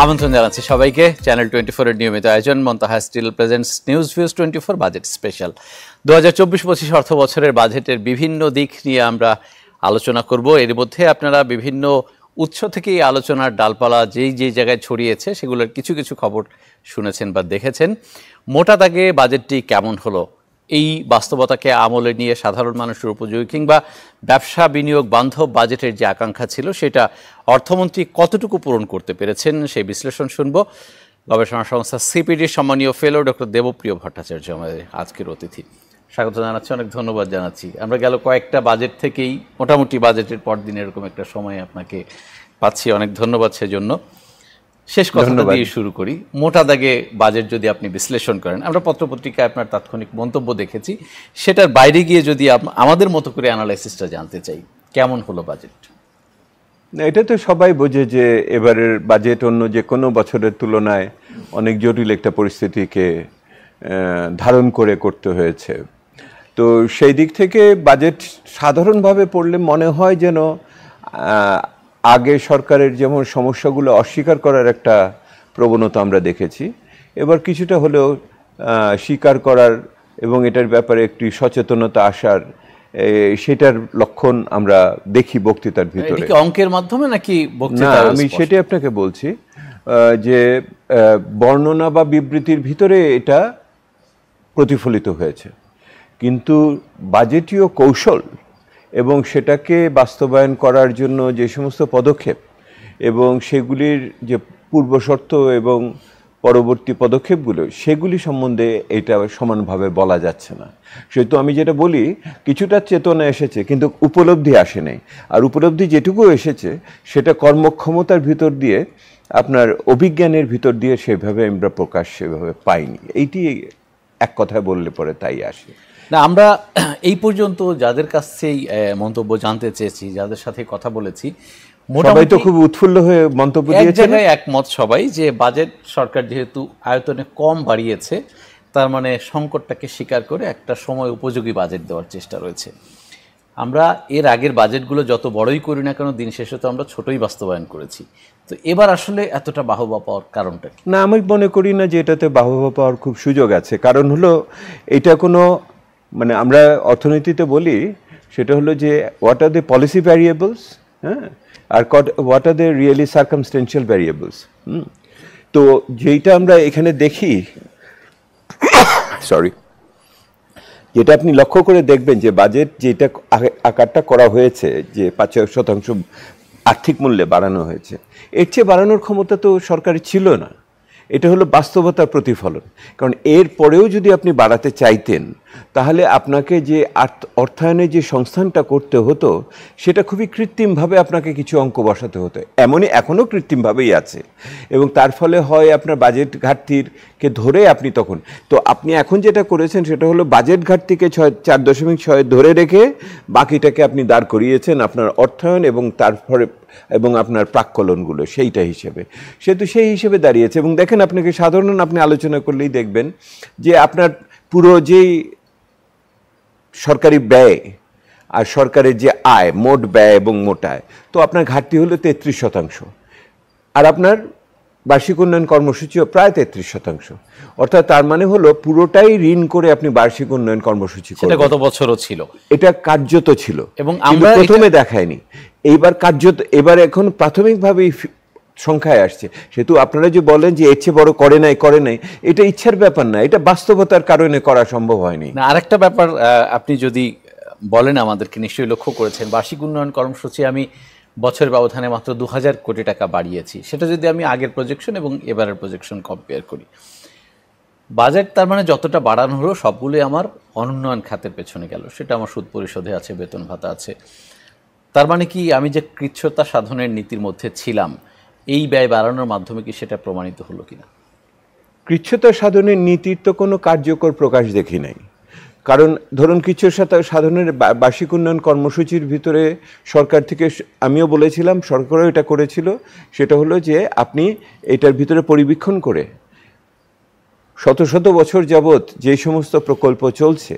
আমন্ত্রণ জানাচ্ছি সবাইকে চ্যানেল 24 এর নিয়মিত আয়োজন Montaha steel presents news views 24 budget special 2024-25 অর্থ বছরের বাজেটের বিভিন্ন দিক নিয়ে আমরা আলোচনা করব। এর মধ্যে আপনারা বিভিন্ন উৎস থেকে এই আলোচনার ডালপালা যেই জায়গায় ছড়িয়েছে সেগুলোর কিছু কিছু খবর শুনেছেন বা দেখেছেন। মোটা দাগে বাজেটটি কেমন হলো, এই বাস্তবতাকে আমলে নিয়ে সাধারণ মানুষের উপযোগী কিংবা ব্যবসা বিনিয়োগ বান্ধব বাজেটের যে আকাঙ্ক্ষা ছিল সেটা অর্থমন্ত্রী কতটুকু পূরণ করতে পেরেছেন সেই বিশ্লেষণ শুনব। গবেষণা সংস্থা সিপিডির সম্মানীয় ফেলো ডক্টর দেবপ্রিয় ভট্টাচার্য আমাদের আজকের অতিথি। স্বাগত জানাচ্ছি, অনেক ধন্যবাদ জানাচ্ছি। আমরা গেল কয়েকটা বাজেট থেকেই মোটামুটি বাজেটের পর দিন এরকম একটা সময় আপনাকে পাচ্ছি, অনেক ধন্যবাদ সেজন্য। শেষ কথাটা দিয়ে শুরু করি। মোটা দাগে বাজেট যদি আপনি বিশ্লেষণ করেন, আমরা পত্রপত্রিকায় আপনার তাৎক্ষণিক মন্তব্য দেখেছি, সেটার বাইরে গিয়ে যদি আমাদের মতো করে অ্যানালাইসিসটা জানতে চাই, কেমন হলো বাজেট? এটা তো সবাই বোঝে যে এবারের বাজেট অন্য যে কোনো বছরের তুলনায় অনেক জটিল একটা পরিস্থিতিকে ধারণ করে করতে হয়েছে। তো সেই দিক থেকে বাজেট সাধারণভাবে পড়লে মনে হয় যেন আগে সরকারের যেমন সমস্যাগুলো অস্বীকার করার একটা প্রবণতা আমরা দেখেছি, এবার কিছুটা হলেও স্বীকার করার এবং এটার ব্যাপারে একটি সচেতনতা আসার সেটার লক্ষণ আমরা দেখি বক্তৃতার ভিতরে। অঙ্কের মাধ্যমে নাকি না, আমি সেটাই আপনাকে বলছি যে বর্ণনা বা বিবৃতির ভিতরে এটা প্রতিফলিত হয়েছে, কিন্তু বাজেটীয় কৌশল এবং সেটাকে বাস্তবায়ন করার জন্য যে সমস্ত পদক্ষেপ এবং সেগুলির যে পূর্বশর্ত এবং পরবর্তী পদক্ষেপগুলো সেগুলি সম্বন্ধে এটা সমানভাবে বলা যাচ্ছে না। সেহেতু আমি যেটা বলি, কিছুটা চেতনা এসেছে কিন্তু উপলব্ধি আসে নাই। আর উপলব্ধি যেটুকু এসেছে সেটা কর্মক্ষমতার ভিতর দিয়ে, আপনার অভিজ্ঞানের ভিতর দিয়ে সেভাবে আমরা প্রকাশ সেভাবে পাইনি। এইটি এক কথায় বললে পরে তাই আসে না। আমরা এই পর্যন্ত যাদের কাছ থেকে মন্তব্য জানতে চেয়েছি, যাদের সাথে কথা বলেছি, সবাই তো খুব উৎফুল্ল হয়ে মন্তব্য দিয়েছেন, একমত সবাই যে বাজেট সরকার যেহেতু আয়তনে কম বাড়িয়েছে, তার মানে সংকটটাকে স্বীকার করে একটা সময় উপযোগী বাজেট দেওয়ার চেষ্টা রয়েছে। আমরা এর আগের বাজেটগুলো যত বড়ই করি না কেন, দিন শেষে তো আমরা ছোটই বাস্তবায়ন করেছি। তো এবার আসলে এতটা বাহবা পাওয়ার কারণটা কি? না, আমি মনে করি না যে এটাতে বাহবা পাওয়ার খুব সুযোগ আছে। কারণ হলো এটা কোনো মানে আমরা অর্থনীতিতে বলি সেটা হলো যে what are the policy variables, হ্যাঁ, আর what are the really circumstantial variables. তো যেইটা আমরা এখানে দেখি, সরি, যেটা আপনি লক্ষ্য করে দেখবেন যে বাজেট যেটা আকারটা করা হয়েছে যে 5% আর্থিক মূল্যে বাড়ানো হয়েছে, এর চেয়ে বাড়ানোর ক্ষমতা তো সরকারের ছিল না। এটা হলো বাস্তবতার প্রতিফলন। কারণ এর পরেও যদি আপনি বাড়াতে চাইতেন তাহলে আপনাকে যে অর্থায়নে যে সংস্থানটা করতে হতো সেটা খুবই কৃত্রিমভাবে আপনাকে কিছু অঙ্ক বসাতে হতো, এমনই এখনও কৃত্রিমভাবেই আছে। এবং তার ফলে হয় আপনার বাজেট ঘাটতিকে ধরে আপনি তখন তো আপনি এখন যেটা করেছেন সেটা হলো বাজেট ঘাটতিকে 4.6 ধরে রেখে বাকিটাকে আপনি দাঁড় করিয়েছেন আপনার অর্থায়ন এবং তারপরে এবং আপনার প্রাক্কলনগুলো সেইটা হিসেবে, সেহেতু সেই হিসেবে দাঁড়িয়েছে। এবং দেখেন আপনাকে সাধারণ আপনি আলোচনা করলেই দেখবেন যে আপনার পুরো যেই সরকারি ব্যয় আর সরকারের যে আয়, মোট ব্যয় এবং মোট আয়, তো আপনার ঘাটতি হলো 33%, আর আপনার বার্ষিক উন্নয়ন কর্মসূচিও প্রায় 33%। অর্থাৎ তার মানে হলো পুরোটাই ঋণ করে আপনি বার্ষিক উন্নয়ন কর্মসূচি করবেন। গত বছরও ছিল, এটা কার্যত ছিল এবং আমরা প্রথমে দেখায়নি, এইবার কার্যত, এবার এখন প্রাথমিকভাবেই সংখ্যায় আসছে। সেহেতু আপনারা যে বলেন যে এর চেয়ে বড় করে নাই, এটা ইচ্ছার ব্যাপার না, এটা বাস্তবতার কারণে করা সম্ভব হয়নি। না, আরেকটা ব্যাপার আপনি যদি বলেন, আমাদেরকে নিশ্চয়ই লক্ষ্য করেছেন, বার্ষিক উন্নয়ন কর্মসূচি আমি বছরের ব্যবধানে মাত্র 2000 কোটি টাকা বাড়িয়েছি। সেটা যদি আমি আগের প্রজেকশন এবং এবারের প্রজেকশন কম্পেয়ার করি, বাজেট তার মানে যতটা বাড়ানো হলো সবগুলোই আমার অনুন্নয়ন খাতের পেছনে গেল। সেটা আমার সুদ পরিশোধে আছে, বেতন ভাতা আছে। তার মানে কি আমি যে কৃচ্ছ্রতা সাধনের নীতির মধ্যে ছিলাম, এই ব্যয় বাড়ানোর মাধ্যমে কি সেটা প্রমাণিত হলো কিনা? কৃচ্ছ্রতা সাধনের নীতির তো কোনো কার্যকর প্রকাশ দেখি নাই। কারণ ধরুন কৃচ্ছ্রতা সাধনের বার্ষিক উন্নয়ন কর্মসূচির ভিতরে সরকার থেকে, আমিও বলেছিলাম সরকারও এটা করেছিল, সেটা হলো যে আপনি এটার ভিতরে পরিবীক্ষণ করে শত শত বছর যাবৎ যে সমস্ত প্রকল্প চলছে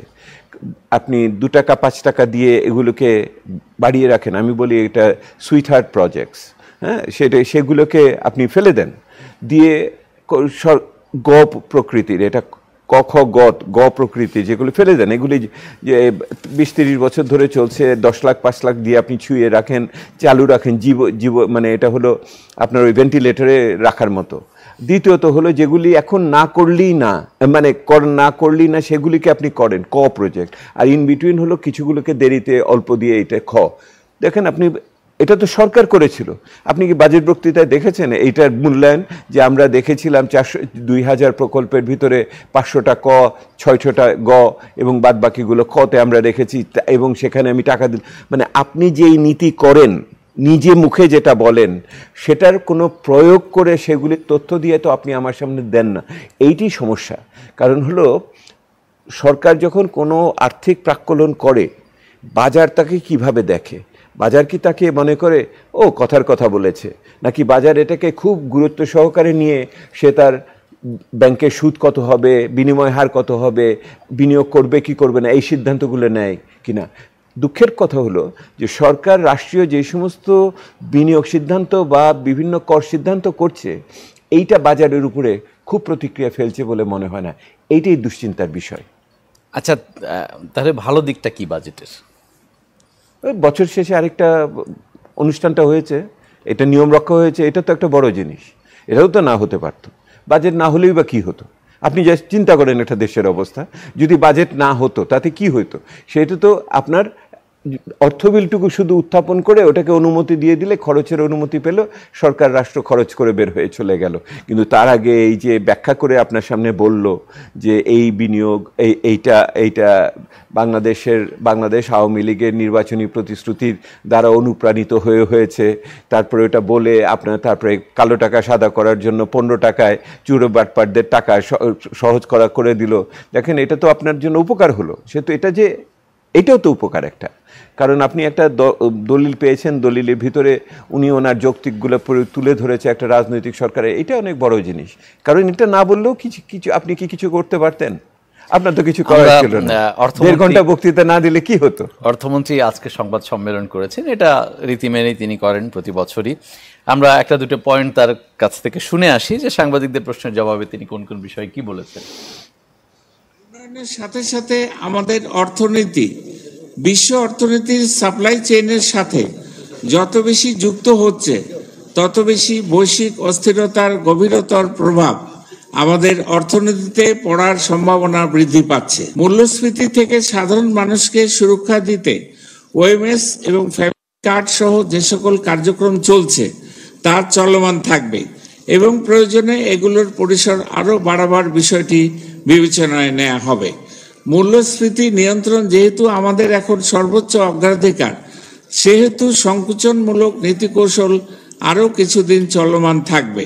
আপনি 2 টাকা 5 টাকা দিয়ে এগুলোকে বাড়িয়ে রাখেন। আমি বলি এটা সুইট হার্ট প্রজেক্টস, হ্যাঁ, সেগুলোকে আপনি ফেলে দেন। দিয়ে গ প্রকৃতির, এটা ক খ গ গ প্রকৃতি যেগুলো ফেলে দেন, এগুলি যে 20-30 বছর ধরে চলছে, 10 লাখ 5 লাখ দিয়ে আপনি ছুঁয়ে রাখেন, চালু রাখেন, জীব মানে এটা হলো আপনার ওই ভেন্টিলেটরে রাখার মতো। দ্বিতীয়ত হলো যেগুলি এখন না করলেই না, মানে না করলেই না সেগুলিকে আপনি করেন, ক প্রজেক্ট। আর ইন বিটুইন হলো কিছুগুলোকে দেরিতে অল্প দিয়ে, এটা খ। দেখেন আপনি, এটা তো সরকার করেছিল। আপনি কি বাজেট বক্তৃতায় দেখেছেন এইটার মূল্যায়ন? যে আমরা দেখেছিলাম 2000 প্রকল্পের ভিতরে 500টা ক, 600টা গ এবং বাদ বাকিগুলো খতে আমরা রেখেছি, এবং সেখানে আমি টাকা দিই। মানে আপনি যেই নীতি করেন, নিজে মুখে যেটা বলেন, সেটার কোনো প্রয়োগ করে সেগুলির তথ্য দিয়ে তো আপনি আমার সামনে দেন না। এইটি সমস্যা। কারণ হলো সরকার যখন কোনো আর্থিক প্রাক্কলন করে, বাজার তাকে কিভাবে দেখে? বাজার কি তাকে মনে করে ও কথার কথা বলেছে, নাকি বাজার এটাকে খুব গুরুত্ব সহকারে নিয়ে সে তার ব্যাংকের সুদ কত হবে, বিনিময় হার কত হবে, বিনিয়োগ করবে কি করবে না, এই সিদ্ধান্তগুলো নেয় কিনা? দুঃখের কথা হলো যে সরকার রাষ্ট্রীয় যে সমস্ত বিনিয়োগ সিদ্ধান্ত বা বিভিন্ন কর সিদ্ধান্ত করছে, এইটা বাজারের উপরে খুব প্রতিক্রিয়া ফেলছে বলে মনে হয় না। এইটাই দুশ্চিন্তার বিষয়। আচ্ছা, তাহলে ভালো দিকটা কি বাজেটের? ওই বছর শেষে আরেকটা অনুষ্ঠানটা হয়েছে, এটা নিয়ম রক্ষা হয়েছে, এটা তো একটা বড় জিনিস। এটাও তো না হতে পারত। বাজেট না হলেই বা কী হতো? আপনি যা চিন্তা করেন একটা দেশের অবস্থা, যদি বাজেট না হতো তাতে কি হতো? সেটা তো আপনার অর্থ বিলটুকু শুধু উত্থাপন করে ওটাকে অনুমতি দিয়ে দিলে, খরচের অনুমতি পেল, সরকার রাষ্ট্র খরচ করে বের হয়ে চলে গেল। কিন্তু তার আগে এই যে ব্যাখ্যা করে আপনার সামনে বলল যে এই বিনিয়োগ এইটা বাংলাদেশ আওয়ামী লীগের নির্বাচনী প্রতিশ্রুতির দ্বারা অনুপ্রাণিত হয়েছে, তারপরে ওটা বলে আপনার তারপরে কালো টাকা সাদা করার জন্য 15 টাকায় চুরো বাটপাটদের টাকা সহজ করে দিল। দেখেন, এটা তো আপনার জন্য উপকার হলো। সে তো এটাও তো উপকার একটা। কারণ আপনি একটা দলিল পেয়েছেন, দলিলের ভিতরে উনি ওনার যৌক্তিকগুলো তুলে ধরেছে একটা রাজনৈতিক সরকারের, এটা অনেক বড় জিনিস। কারণ এটা না বললেও কিছু আপনি কি কিছু করতে পারতেন? আপনার তো কিছু করার ছিল না। 1.5 ঘন্টা বক্তৃতা না দিলে কি হতো? অর্থমন্ত্রী আজকে সংবাদ সম্মেলন করেছেন, এটা রীতি মেনেই তিনি করেন প্রতি বছরই। আমরা একটা দুটো পয়েন্ট তার কাছ থেকে শুনে আসি যে সাংবাদিকদের প্রশ্নের জবাবে তিনি কোন কোন বিষয়ে কি বলেছেন। উন্নয়নের সাথে সাথে আমাদের অর্থনীতি বিশ্ব অর্থনীতির সাপ্লাই চেইনের সাথে যত বেশি যুক্ত হচ্ছে, তত বেশি বৈশ্বিক অস্থিরতার গভীরতর প্রভাব আমাদের অর্থনীতিতে পড়ার সম্ভাবনা বৃদ্ধি পাচ্ছে। মূল্যস্ফীতি থেকে সাধারণ মানুষকে সুরক্ষা দিতে ওএমএস এবং ফ্যামিলি কার্ড সহ যে সকল কার্যক্রম চলছে তা চলমান থাকবে এবং প্রয়োজনে এগুলোর পরিসর আরও বাড়াবার বিষয়টি বিবেচনায় নেওয়া হবে। মূল্যস্ফীতি নিয়ন্ত্রণ যেহেতু আমাদের এখন সর্বোচ্চ অগ্রাধিকার, সেহেতু সংকুচনমূলক নীতিকৌশল আরও কিছুদিন চলমান থাকবে।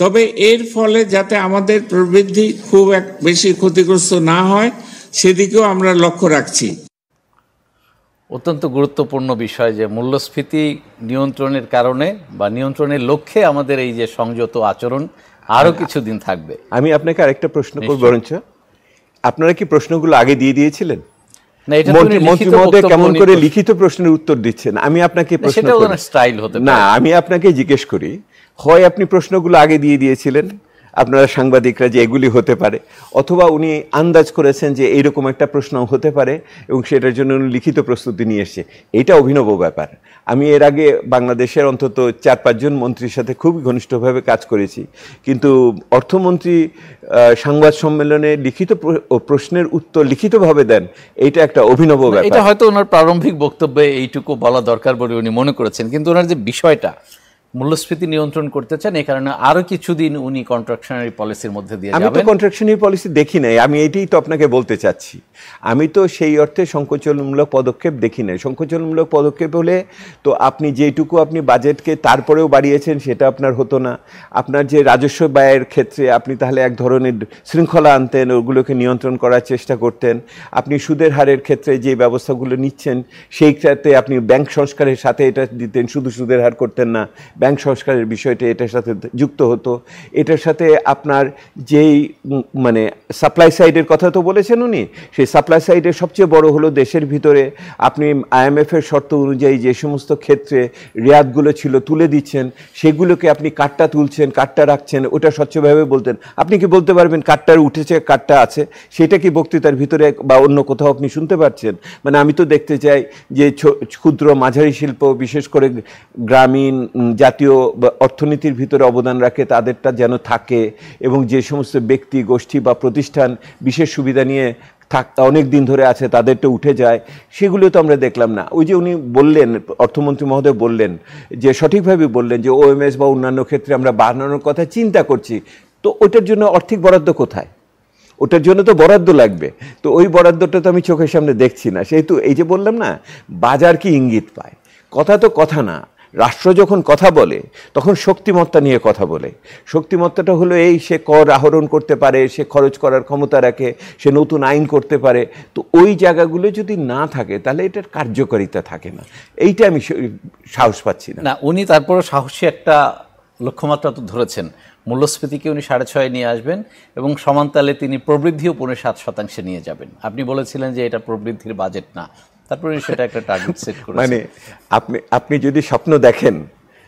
তবে এর ফলে যাতে আমাদের প্রবৃদ্ধি খুব বেশি ক্ষতিগ্রস্ত না হয়, সেদিকেও আমরা লক্ষ্য রাখছি। অত্যন্ত গুরুত্বপূর্ণ বিষয় যে মূল্যস্ফীতি নিয়ন্ত্রণের কারণে বা নিয়ন্ত্রণের লক্ষ্যে আমাদের এই যে সংযত আচরণ আরও কিছুদিন থাকবে। আমি আপনাকে আরেকটা প্রশ্ন করব, বরঞ্চ আপনারা কি প্রশ্নগুলো আগে দিয়ে দিয়েছিলেন? মন্ত্রী মহোদয় কেমন করে লিখিত প্রশ্নের উত্তর দিচ্ছেন? আমি আপনাকে প্রশ্ন করি, স্টাইল হতে না, আমি আপনাকে জিজ্ঞেস করি, হয় আপনি প্রশ্নগুলো আগে দিয়ে দিয়েছিলেন আপনারা সাংবাদিকরা যে এগুলি হতে পারে, অথবা উনি আন্দাজ করেছেন যে এইরকম একটা প্রশ্ন হতে পারে এবং সেটার জন্য উনি লিখিত প্রস্তুতি নিয়ে এসছে। এইটা অভিনব ব্যাপার। আমি এর আগে বাংলাদেশের অন্তত 4-5 জন মন্ত্রীর সাথে খুবই ঘনিষ্ঠভাবে কাজ করেছি, কিন্তু অর্থমন্ত্রী সংবাদ সম্মেলনে লিখিত প্রশ্নের উত্তর লিখিতভাবে দেন, এইটা একটা অভিনব ব্যাপার। এটা হয়তো ওনার প্রারম্ভিক বক্তব্যে এইটুকু বলা দরকার বলে উনি মনে করেছেন, কিন্তু ওনার যে বিষয়টা মূল্যস্ফীতি নিয়ন্ত্রণ করতে চান, এই কারণে আরো কিছুদিন উনি কন্ট্রাকশনারি পলিসির মধ্যে দিয়ে যাবেন। আমি তো কন্ট্রাকশনারি পলিসি দেখি নাই, আমি এটাই তো আপনাকে বলতে চাচ্ছি। আমি তো সেই অর্থে সংকোচনমূলক পদক্ষেপ দেখি নাই। সংকোচনমূলক পদক্ষেপ হলে তো আপনি যেটুকু আপনি বাজেটকে তারপরেও বাড়িয়েছেন সেটা আপনার হতো না। আপনার যে রাজস্ব ব্যয়ের ক্ষেত্রে আপনি তাহলে এক ধরনের শৃঙ্খলা আনতেন, ওগুলোকে নিয়ন্ত্রণ করার চেষ্টা করতেন। আপনি সুদের হারের ক্ষেত্রে যে ব্যবস্থাগুলো নিচ্ছেন সেই ক্ষেত্রে আপনি ব্যাংক সংস্কারের সাথে এটা দিতেন, শুধু সুদের হার করতেন না, ব্যাংক সংস্কারের বিষয়টি এটার সাথে যুক্ত হতো। এটার সাথে আপনার যেই মানে সাপ্লাই সাইডের কথা তো বলেছেন উনি, সেই সাপ্লাই সাইডের সবচেয়ে বড় হলো দেশের ভিতরে আপনি IMF-এর শর্ত অনুযায়ী যে সমস্ত ক্ষেত্রে রেয়াতগুলো ছিল তুলে দিচ্ছেন, সেগুলোকে আপনি কাটটা তুলছেন, কাটটা রাখছেন, ওটা স্বচ্ছভাবে বলতেন। আপনি কি বলতে পারবেন কাটটার উঠেছে, কাটটা আছে? সেটা কি বক্তৃতার ভিতরে বা অন্য কোথাও আপনি শুনতে পাচ্ছেন? মানে আমি তো দেখতে চাই যে ক্ষুদ্র মাঝারি শিল্প, বিশেষ করে গ্রামীণ জাতীয় অর্থনীতির ভিতরে অবদান রাখে, তাদেরটা যেন থাকে, এবং যে সমস্ত ব্যক্তি গোষ্ঠী বা প্রতিষ্ঠান বিশেষ সুবিধা নিয়ে অনেক দিন ধরে আছে তাদেরটা উঠে যায়, সেগুলো তো আমরা দেখলাম না। ওই যে উনি বললেন, অর্থমন্ত্রী মহোদয় বললেন যে সঠিকভাবে বললেন যে OMS বা অন্যান্য ক্ষেত্রে আমরা বাড়ানোর কথা চিন্তা করছি, তো ওটার জন্য আর্থিক বরাদ্দ কোথায়? ওটার জন্য তো বরাদ্দ লাগবে, তো ওই বরাদ্দটা তো আমি চোখের সামনে দেখছি না। সেহেতু এই যে বললাম না, বাজার কি ইঙ্গিত পায়, কথা তো কথা না। রাষ্ট্র যখন কথা বলে তখন শক্তিমত্তা নিয়ে কথা বলে। শক্তিমত্তাটা হলো এই, সে কর আহরণ করতে পারে, সে খরচ করার ক্ষমতা রাখে, সে নতুন আইন করতে পারে। তো ওই জায়গাগুলো যদি না থাকে তাহলে এটার কার্যকারিতা থাকে না। এইটা আমি সাহস পাচ্ছি না। না, উনি তারপরে সাহসী একটা লক্ষ্যমাত্রা তো ধরেছেন, মূল্যস্ফীতিকে উনি 6.5 নিয়ে আসবেন এবং সমানতালে তিনি প্রবৃদ্ধিও 7% নিয়ে যাবেন। আপনি বলেছিলেন যে এটা প্রবৃদ্ধির বাজেট না, তারপরে সেটা একটা টার্গেট সেট করেছেন। মানে আপনি যদি স্বপ্ন দেখেন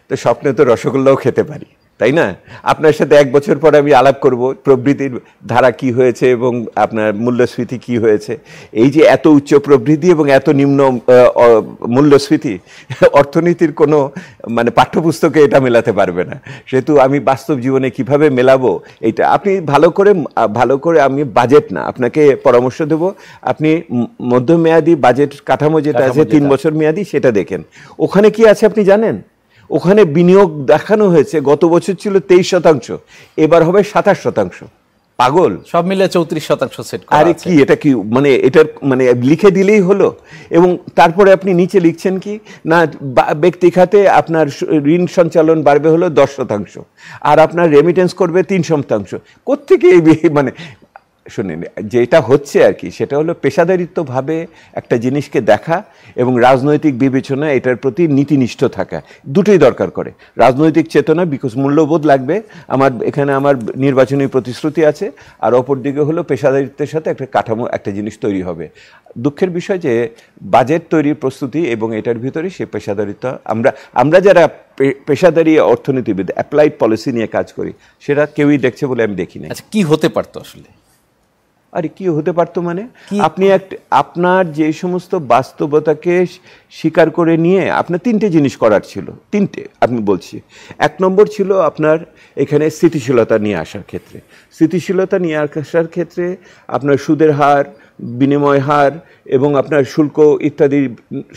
তো স্বপ্নে তো রসগোল্লাও খেতে পারি, তাই না? আপনার সাথে 1 বছর পর আমি আলাপ করব প্রবৃদ্ধির ধারা কি হয়েছে এবং আপনার মূল্যস্ফীতি কি হয়েছে। এই যে এত উচ্চ প্রবৃদ্ধি এবং এত নিম্ন মূল্যস্ফীতি, অর্থনীতির কোনো মানে পাঠ্যপুস্তকে এটা মেলাতে পারবে না। সেহেতু আমি বাস্তব জীবনে কিভাবে মেলাবো এটা আপনি ভালো করে আমি বাজেট না, আপনাকে পরামর্শ দেব, আপনি মধ্যমেয়াদী বাজেট কাঠামো যেটা আছে 3 বছর মেয়াদী, সেটা দেখেন। ওখানে কি আছে আপনি জানেন? ওখানে বিনিয়োগ দেখানো হয়েছে গত বছর ছিল 23%, এবার হবে 27%। পাগল? সব মিলে 34% সেট করা আছে। আরে কি এটা কি মানে এটার মানে লিখে দিলেই হলো? এবং তারপরে আপনি নিচে লিখছেন কি না, ব্যক্তি খাতে আপনার ঋণ সঞ্চালন বাড়বে হলো 10%, আর আপনার রেমিটেন্স করবে 3%। কোত্থেকে এই মানে শুনেন, যেটা হচ্ছে আর কি, সেটা হলো পেশাদারিত্বভাবে একটা জিনিসকে দেখা এবং রাজনৈতিক বিবেচনা, এটার প্রতি নীতিনিষ্ঠ থাকা, দুটোই দরকার করে। রাজনৈতিক চেতনা, বিকজ মূল্যবোধ লাগবে, এখানে আমার নির্বাচনী প্রতিশ্রুতি আছে, আর অপরদিকে হলো পেশাদারিত্বের সাথে একটা কাঠামো, একটা জিনিস তৈরি হবে। দুঃখের বিষয় যে বাজেট তৈরির প্রস্তুতি এবং এটার ভিতরে সে পেশাদারিত্ব, আমরা যারা পেশাদারি অর্থনীতিবিদ অ্যাপ্লাইড পলিসি নিয়ে কাজ করি, সেটা কেউই দেখছে বলে আমি দেখি না। আচ্ছা, কি হতে পারতো আসলে? আরে কি হতে পারতো মানে, আপনি আপনার যে সমস্ত বাস্তবতাকে স্বীকার করে নিয়ে আপনার 3টে জিনিস করার ছিল, 3টে আমি বলছি। 1 নম্বর ছিল আপনার এখানে স্থিতিশীলতা নিয়ে আসার ক্ষেত্রে, স্থিতিশীলতা নিয়ে আসার ক্ষেত্রে আপনার সুদের হার, বিনিময় হার এবং আপনার শুল্ক ইত্যাদি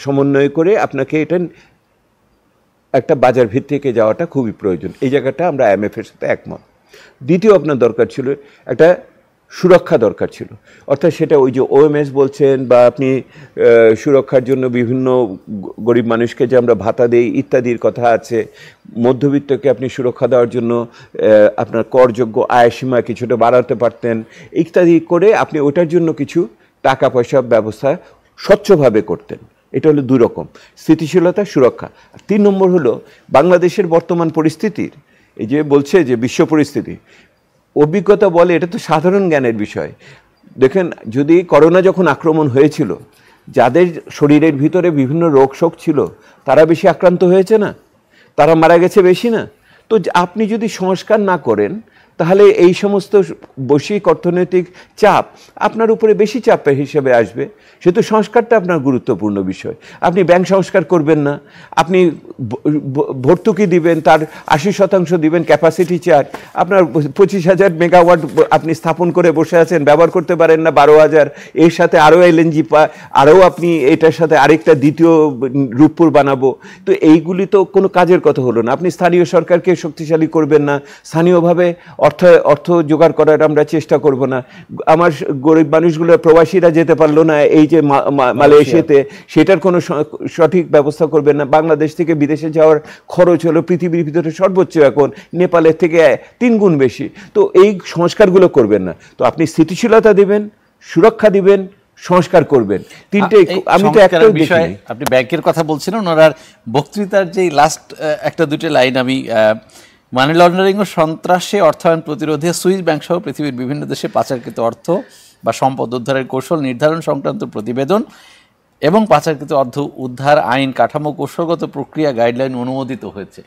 সমন্বয় করে আপনাকে এটা একটা বাজার ভিত্তিকে যাওয়াটা খুবই প্রয়োজন। এই জায়গাটা আমরা IMF-এর সাথে একমত। দ্বিতীয় আপনার দরকার ছিল একটা সুরক্ষা দরকার ছিল, অর্থাৎ সেটা ওই যে OMS বলছেন, বা আপনি সুরক্ষার জন্য বিভিন্ন গরিব মানুষকে যে আমরা ভাতা দেই ইত্যাদির কথা আছে। মধ্যবিত্তকে আপনি সুরক্ষা দেওয়ার জন্য আপনার করযোগ্য আয় সীমা কিছুটা বাড়াতে পারতেন ইত্যাদি করে আপনি ওটার জন্য কিছু টাকা পয়সা ব্যবস্থা স্বচ্ছভাবে করতেন। এটা হলো 2 রকম, স্থিতিশীলতা, সুরক্ষা। 3 নম্বর হলো বাংলাদেশের বর্তমান পরিস্থিতির, এই যে বলছে যে বিশ্ব পরিস্থিতি, অভিজ্ঞতা বলে এটা তো সাধারণ জ্ঞানের বিষয়। দেখেন, যদি করোনা যখন আক্রমণ হয়েছিল, যাদের শরীরের ভিতরে বিভিন্ন রোগ শোক ছিল তারা বেশি আক্রান্ত হয়েছে না, তারা মারা গেছে বেশি না। তো আপনি যদি সংস্কার না করেন তাহলে এই সমস্ত বৈশ্বিক অর্থনৈতিক চাপ আপনার উপরে বেশি চাপ হিসেবে আসবে। সেহেতু সংস্কারটা আপনার গুরুত্বপূর্ণ বিষয়। আপনি ব্যাংক সংস্কার করবেন না, আপনি ভর্তুকি দিবেন, তার 80% দিবেন ক্যাপাসিটি চার্জ। আপনার 25,000 মেগাওয়াট আপনি স্থাপন করে বসে আছেন, ব্যবহার করতে পারেন না 12,000, এর সাথে আরও LNG আরও আপনি এটার সাথে আরেকটা দ্বিতীয় রূপপুর বানাবো। তো এইগুলি তো কোনো কাজের কথা হলো না। আপনি স্থানীয় সরকারকে শক্তিশালী করবেন না, স্থানীয়ভাবে অর্থ জোগাড় করার আমরা চেষ্টা করব না। আমার গরিব মানুষগুলো, প্রবাসীরা যেতে পারলো না এই যে মালয়েশিয়াতে, সেটার কোনো সঠিক ব্যবস্থা করবেন না। বাংলাদেশ থেকে বিদেশে যাওয়ার খরচ হলো পৃথিবীর ভিতরে সর্বোচ্চ, এখন নেপালের থেকে 3 গুণ বেশি। তো এই সংস্কারগুলো করবেন না। তো আপনি স্থিতিশীলতা দিবেন, সুরক্ষা দিবেন, সংস্কার করবেন। তিনটে আমি তো একটা বিষয়, আপনি ব্যাংকের কথা বলছেন, ওনার বক্তৃতার যে লাস্ট একটা দুটো লাইন আমি মানি লন্ডারিং ও সন্ত্রাসে অর্থায়ন প্রতিরোধে সুইস ব্যাংক সহ পৃথিবীর বিভিন্ন দেশে পাচারকৃত অর্থ বা সম্পদ উদ্ধারের কৌশল নির্ধারণ সংক্রান্ত প্রতিবেদন এবং পাচারকৃত অর্থ উদ্ধার আইন কাঠামো কৌশলগত প্রক্রিয়া গাইডলাইন অনুমোদিত হয়েছে।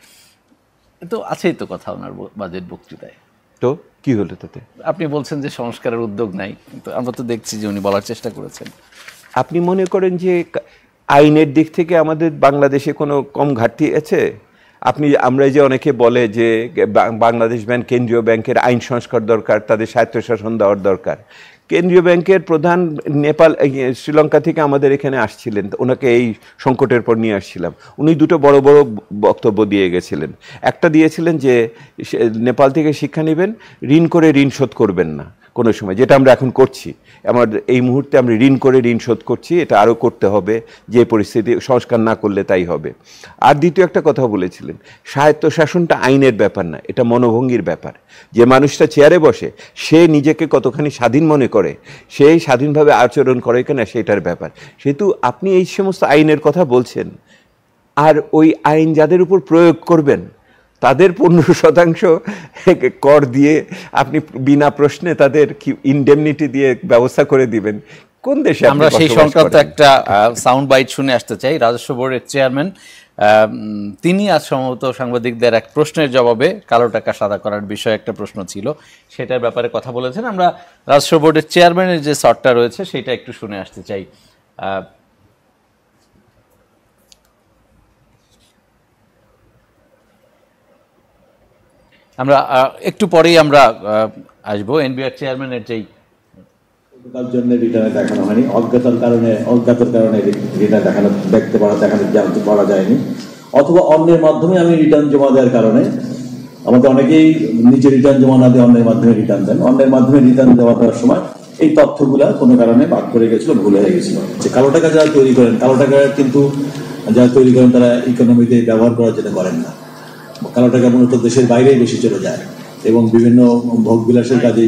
তো আছেই তো কথা ওনার বাজেট বক্তৃতায়। তো কি হলো তাতে? আপনি বলছেন যে সংস্কারের উদ্যোগ নাই, কিন্তু আমরা তো দেখছি যে উনি বলার চেষ্টা করেছেন। আপনি মনে করেন যে আইনের দিক থেকে আমাদের বাংলাদেশে কোনো কম ঘাটতি আছে? আমরা যে অনেকে বলে যে বাংলাদেশ ব্যাংক কেন্দ্রীয় ব্যাংকের আইন সংস্কার দরকার, তাদের স্বায়ত্তশাসন দেওয়ার দরকার। কেন্দ্রীয় ব্যাংকের প্রধান নেপাল শ্রীলঙ্কা থেকে আমাদের এখানে আসছিলেন, ওনাকে এই সংকটের পর নিয়ে আসছিলাম। উনি দুটো বড় বড় বক্তব্য দিয়ে গেছিলেন। একটা দিয়েছিলেন যে নেপাল থেকে শিক্ষা নেবেন, ঋণ করে ঋণ শোধ করবেন না কোনো সময়, যেটা আমরা এখন করছি। এই মুহূর্তে আমরা ঋণ করে ঋণ শোধ করছি, এটা আরও করতে হবে, যে পরিস্থিতি সংস্কার না করলে তাই হবে। আর দ্বিতীয় একটা কথা বলেছিলেন, স্বায়ত্তশাসনটা আইনের ব্যাপার না, এটা মনোভঙ্গির ব্যাপার। যে মানুষটা চেয়ারে বসে সে নিজেকে কতখানি স্বাধীন মনে করে, সেই স্বাধীনভাবে আচরণ করে কিনা সেটার ব্যাপার। সেহেতু আপনি এই সমস্ত আইনের কথা বলছেন, আর ওই আইন যাদের উপর প্রয়োগ করবেন তাদের 15% কর দিয়ে আপনি বিনা প্রশ্নে তাদের ইনডেমনিটি দিয়ে ব্যবস্থা করে দিবেন। কোন দেশে? আমরা সেই সংক্রান্ত একটা সাউন্ড বাইট শুনে আসতে চাই। রাজস্ব বোর্ডের চেয়ারম্যান তিনি আজ সম্ভবত সাংবাদিকদের এক প্রশ্নের জবাবে কালো টাকা সাদা করার বিষয়ে একটা প্রশ্ন ছিল, সেটার ব্যাপারে কথা বলেছেন। আমরা রাজস্ব বোর্ডের চেয়ারম্যানের যে শটটা রয়েছে সেটা একটু শুনে আসতে চাই। আমরা একটু পরেই আমরা আসবো এনবিআর চেয়ারম্যানের যেই জন্য রিটার্নে দেখানো হয়নি, অজ্ঞাতর কারণে রিটার্ন দেখতে পারা যায়নি, অথবা অন্যের মাধ্যমে আমি রিটার্ন জমা দেওয়ার কারণে, আমাদের অনেকেই নিজে রিটার্ন জমা না দিয়ে অন্যের মাধ্যমে রিটার্ন দেন, অন্যের মাধ্যমে রিটার্ন জমা দেওয়ার সময় এই তথ্যগুলা কোনো কারণে বাদ করে গেছিল, ভুল হয়ে গেছিল। যে কালো টাকা যারা তৈরি করেন, কালো টাকা কিন্তু যারা তৈরি করেন তারা ইকোনমিতে ব্যবহার করার জন্য করেন না। কালো টাকা মূলত দেশের বাইরেই বেশি চলে যায় এবং বিভিন্ন ভোগবিলাসের কাজে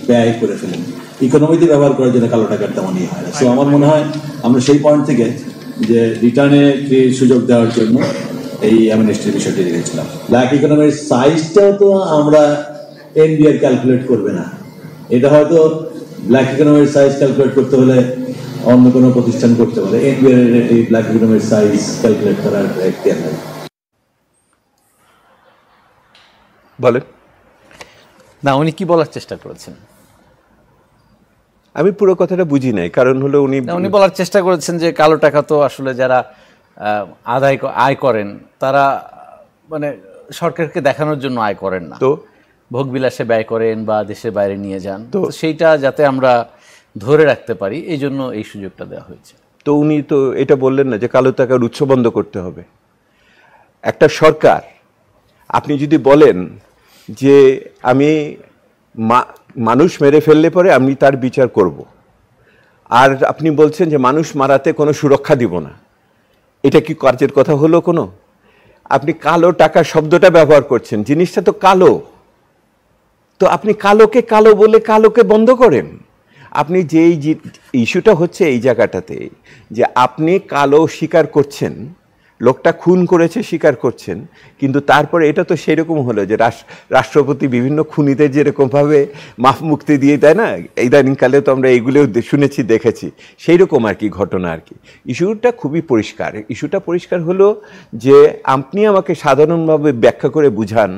ব্যয় করে ফেলেন। ইকোনমিতে ব্যবহার করার জন্য কালো টাকার তেমনই হয়। সো আমার মনে হয় আমরা সেই পয়েন্ট থেকে যে রিটার্নে সুযোগ দেওয়ার জন্য এই অ্যামনেস্টির বিষয়টি রেখেছিলাম। ব্ল্যাক ইকোনমির সাইজটাও তো আমরা এনবিআর ক্যালকুলেট করবে না, এটা হয়তো ব্ল্যাক ইকোনমির সাইজ ক্যালকুলেট করতে হলে অন্য কোনো প্রতিষ্ঠান করতে পারে। এনবিআর এই ব্ল্যাক ইকোনমির সাইজ ক্যালকুলেট করার এখতিয়ার নেই। বলেন না, উনি কি বলার চেষ্টা করেছেন? আমি পুরো কথাটা বুঝি নাই, কারণ হলো উনি বলার চেষ্টা করেছেন যে কালো টাকা তো আসলে যারা আয় করেন তারা মানে সরকারকে দেখানোর জন্য আয় করেন না, তো ভোগবিলাসে ব্যয় করেন বা দেশের বাইরে নিয়ে যান, তো সেইটা যাতে আমরা ধরে রাখতে পারি এই জন্য এই সুযোগটা দেওয়া হয়েছে। তো উনি তো এটা বললেন না যে কালো টাকার উৎস বন্ধ করতে হবে। একটা সরকার, আপনি যদি বলেন যে আমি মানুষ মেরে ফেললে পরে আমি তার বিচার করব, আর আপনি বলছেন যে মানুষ মারাতে কোনো সুরক্ষা দিব না, এটা কি কার্যের কথা হলো কোনো? আপনি কালো টাকা শব্দটা ব্যবহার করছেন, জিনিসটা তো কালো, তো আপনি কালোকে কালো বলে কালোকে বন্ধ করেন। আপনি যেই ইস্যুটা হচ্ছে এই জায়গাটাতে যে আপনি কালো স্বীকার করছেন, লোকটা খুন করেছে স্বীকার করছেন, কিন্তু তারপরে এটা তো সেরকম হলো যে রাষ্ট্রপতি বিভিন্ন খুনিদের যেরকমভাবে মাফ মুক্তি দিয়ে দেয় না, ইদানিংকালে তো আমরা এইগুলোও শুনেছি দেখেছি, সেই রকম আর কি ঘটনা আর কি। ইস্যুটা খুবই পরিষ্কার। ইস্যুটা পরিষ্কার হলো যে আপনি আমাকে সাধারণভাবে ব্যাখ্যা করে বুঝান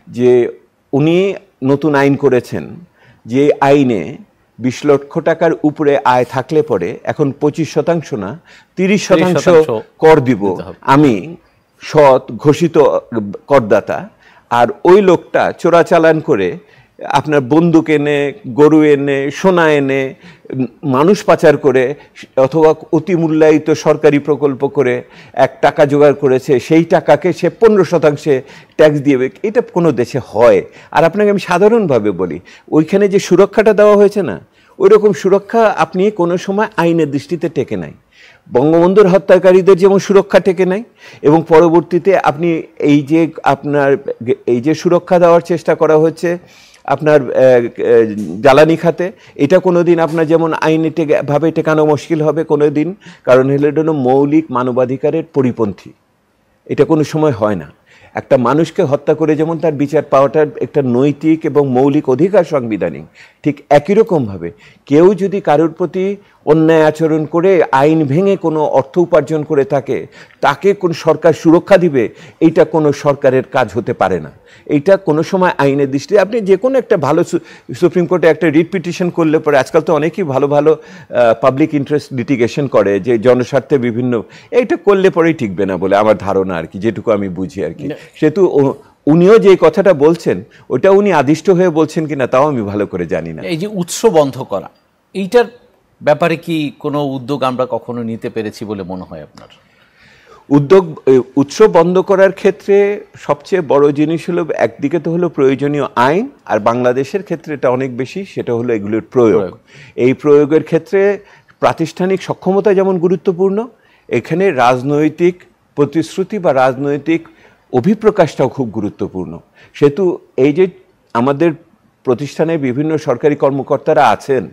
যে উনি নতুন আইন করেছেন, যে আইনে 20 লক্ষ টাকার উপরে আয় থাকলে পরে এখন 25% না 30% কর দিব আমি, সৎ ঘোষিত করদাতা। আর ওই লোকটা চোরাচালান করে আপনার বন্দুক এনে, গরু এনে, সোনা এনে, মানুষ পাচার করে অথবা অতি মূল্যায়িত সরকারি প্রকল্প করে এক টাকা জোগাড় করেছে, সেই টাকাকে সে 15% ট্যাক্স দিয়ে, এটা কোনো দেশে হয়? আর আপনাকে আমি সাধারণভাবে বলি, ওইখানে যে সুরক্ষাটা দেওয়া হয়েছে না, ওই রকম সুরক্ষা আপনি কোনো সময় আইনের দৃষ্টিতে টেকে নাই। বঙ্গবন্ধুর হত্যাকারীদের যেমন সুরক্ষা টেকে নাই, এবং পরবর্তীতে আপনি এই যে আপনার এই যে সুরক্ষা দেওয়ার চেষ্টা করা হচ্ছে আপনার জ্বালানি খাতে, এটা কোনো দিন আপনার যেমন আইনে ভাবে টেকানো মুশকিল হবে কোনো দিন, কারণ হলো এটা মৌলিক মানবাধিকারের পরিপন্থী, এটা কোনো সময় হয় না। একটা মানুষকে হত্যা করে যেমন তার বিচার পাওয়াটার একটা নৈতিক এবং মৌলিক অধিকার সাংবিধানিক, ঠিক একই রকমভাবে কেউ যদি কারোর প্রতি অন্যায় আচরণ করে আইন ভেঙে কোনো অর্থ উপার্জন করে থাকে, তাকে কোন সরকার সুরক্ষা দিবে, এইটা কোনো সরকারের কাজ হতে পারে না। এইটা কোনো সময় আইনের দৃষ্টিতে আপনি যে কোনো একটা ভালো সুপ্রিম কোর্টে একটা রিট পিটিশন করলে পরে, আজকাল তো অনেকেই ভালো ভালো পাবলিক ইন্টারেস্ট লিটিগেশন করে যে জনস্বার্থে বিভিন্ন, এইটা করলে পরেই টিকবে না বলে আমার ধারণা আর কি, যেটুকু আমি বুঝি আর কি। সেহেতু উনিও যে কথাটা বলছেন ওটা উনি আদিষ্ট হয়ে বলছেন কিনা তাও আমি ভালো করে জানি না। এই যে উৎস বন্ধ করা, এইটার ব্যাপারে কি কোনো উদ্যোগ আমরা কখনো নিতে পেরেছি বলে মনে হয় আপনার? উৎস বন্ধ করার ক্ষেত্রে সবচেয়ে বড় জিনিস হলো, একদিকে তো হলো প্রয়োজনীয় আইন, আর বাংলাদেশের ক্ষেত্রে এটা অনেক বেশি, সেটা হলো এগুলোর প্রয়োগ। এই প্রয়োগের ক্ষেত্রে প্রাতিষ্ঠানিক সক্ষমতা যেমন গুরুত্বপূর্ণ, এখানে রাজনৈতিক প্রতিশ্রুতি বা রাজনৈতিক অভিপ্রকাশটাও খুব গুরুত্বপূর্ণ। সেহেতু এই যে আমাদের প্রতিষ্ঠানে বিভিন্ন সরকারি কর্মকর্তারা আছেন,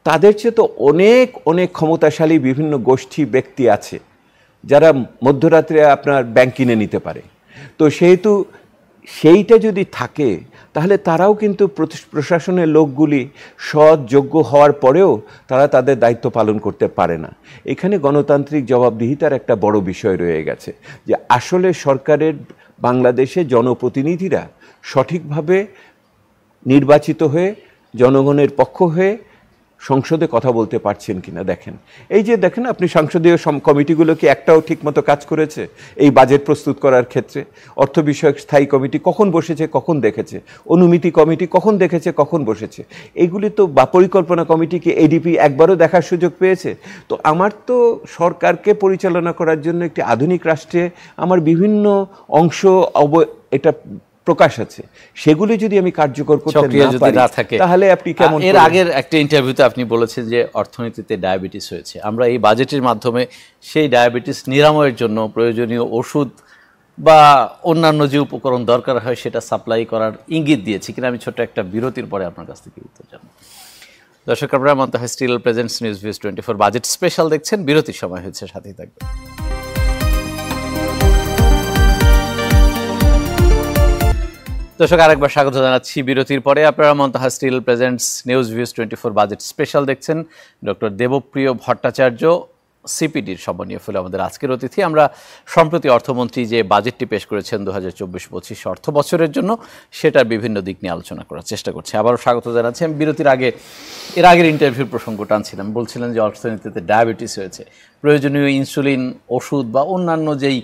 তাদের চেয়ে তো অনেক অনেক ক্ষমতাশালী বিভিন্ন গোষ্ঠী ব্যক্তি আছে যারা মধ্যরাত্রে আপনার ব্যাংক কিনে নিতে পারে। তো সেহেতু সেইটা যদি থাকে তাহলে তারাও কিন্তু প্রশাসনের লোকগুলি সৎ যোগ্য হওয়ার পরেও তারা তাদের দায়িত্ব পালন করতে পারে না। এখানে গণতান্ত্রিক জবাবদিহিতার একটা বড় বিষয় রয়ে গেছে, যে আসলে সরকারের বাংলাদেশে জনপ্রতিনিধিরা সঠিকভাবে নির্বাচিত হয়ে জনগণের পক্ষ হয়ে সংসদে কথা বলতে পারছেন কিনা দেখেন। এই যে দেখেন আপনি সংসদীয় কমিটিগুলো কি একটাও ঠিকমতো কাজ করেছে এই বাজেট প্রস্তুত করার ক্ষেত্রে? অর্থ বিষয়ক স্থায়ী কমিটি কখন বসেছে, কখন দেখেছে? অনুমিতি কমিটি কখন দেখেছে, কখন বসেছে? এগুলি তো, বা পরিকল্পনা কমিটি কি এডিপি একবারও দেখার সুযোগ পেয়েছে? তো আমার তো সরকারকে পরিচালনা করার জন্য একটি আধুনিক রাষ্ট্রে আমার বিভিন্ন অংশ এটা প্রকাশ আছে, সেগুলি যদি আমি কার্যকর করতে না পারি তাহলে আপনি কেমন? এর আগের একটা ইন্টারভিউতে আপনি বলেছেন যে অর্থনীতিতে ডায়াবেটিস হয়েছে, আমরা এই বাজেটের মাধ্যমে সেই ডায়াবেটিস নিরাময়ের জন্য প্রয়োজনীয় ওষুধ বা অন্যান্য যে উপকরণ দরকার হয় সেটা সাপ্লাই করার ইঙ্গিত দিয়েছি কিনা, আমি ছোট্ট একটা বিরতির পরে আপনার কাছ থেকে উত্তর জানব। দর্শক, আপনারা Montaha steel presents news views 24 budget special দেখছেন। বিরতির সময় হয়েছে, সাথেই থাকবেন। দর্শক, আরেকবার স্বাগত জানাচ্ছি বিরতির পরে। আপনারা Montaha steel presents news views 24 budget special দেখছেন। ডক্টর দেবপ্রিয় ভট্টাচার্য সিপিডির সম্মানীয় ফেলো আমাদের আজকের অতিথি। আমরা সম্প্রতি অর্থমন্ত্রী যে বাজেটটি পেশ করেছেন 2024-25 অর্থ বছরের জন্য, সেটার বিভিন্ন দিক নিয়ে আলোচনা করার চেষ্টা করছি। আবারও স্বাগত জানাচ্ছি। আমি বিরতির আগে এর আগের ইন্টারভিউর প্রসঙ্গ টানছিলাম, বলছিলেন যে অর্থনীতিতে ডায়াবেটিস হয়েছে, প্রয়োজনীয় ইনসুলিন, ওষুধ বা অন্যান্য যেই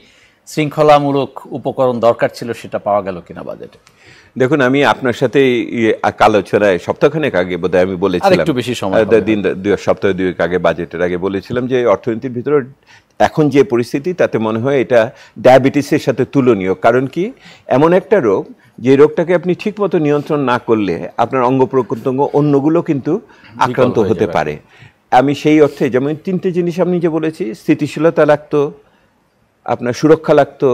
শৃঙ্খলামূলক উপকরণ দরকার ছিল সেটা পাওয়া গেল কিনা বাজেটে? দেখুন, আমি আপনার সাথে আলোচনায় সপ্তাহখানেক আগে বোধহয় আমি বলেছিলাম, সপ্তাহ দুয়েক আগে বাজেটের আগে বলেছিলাম যে অর্থনীতির ভিতরে এখন যে পরিস্থিতি তাতে মনে হয় এটা ডায়াবেটিসের সাথে তুলনীয়। কারণ কি, এমন একটা রোগ যে রোগটাকে আপনি ঠিকমতো নিয়ন্ত্রণ না করলে আপনার অঙ্গ প্রত্যঙ্গ অন্যগুলো কিন্তু আক্রান্ত হতে পারে। আমি সেই অর্থে যেমন তিনটে জিনিস আপনি যে বলেছি, স্থিতিশীলতা লাগতো, আপনার সুরক্ষা লাগতো,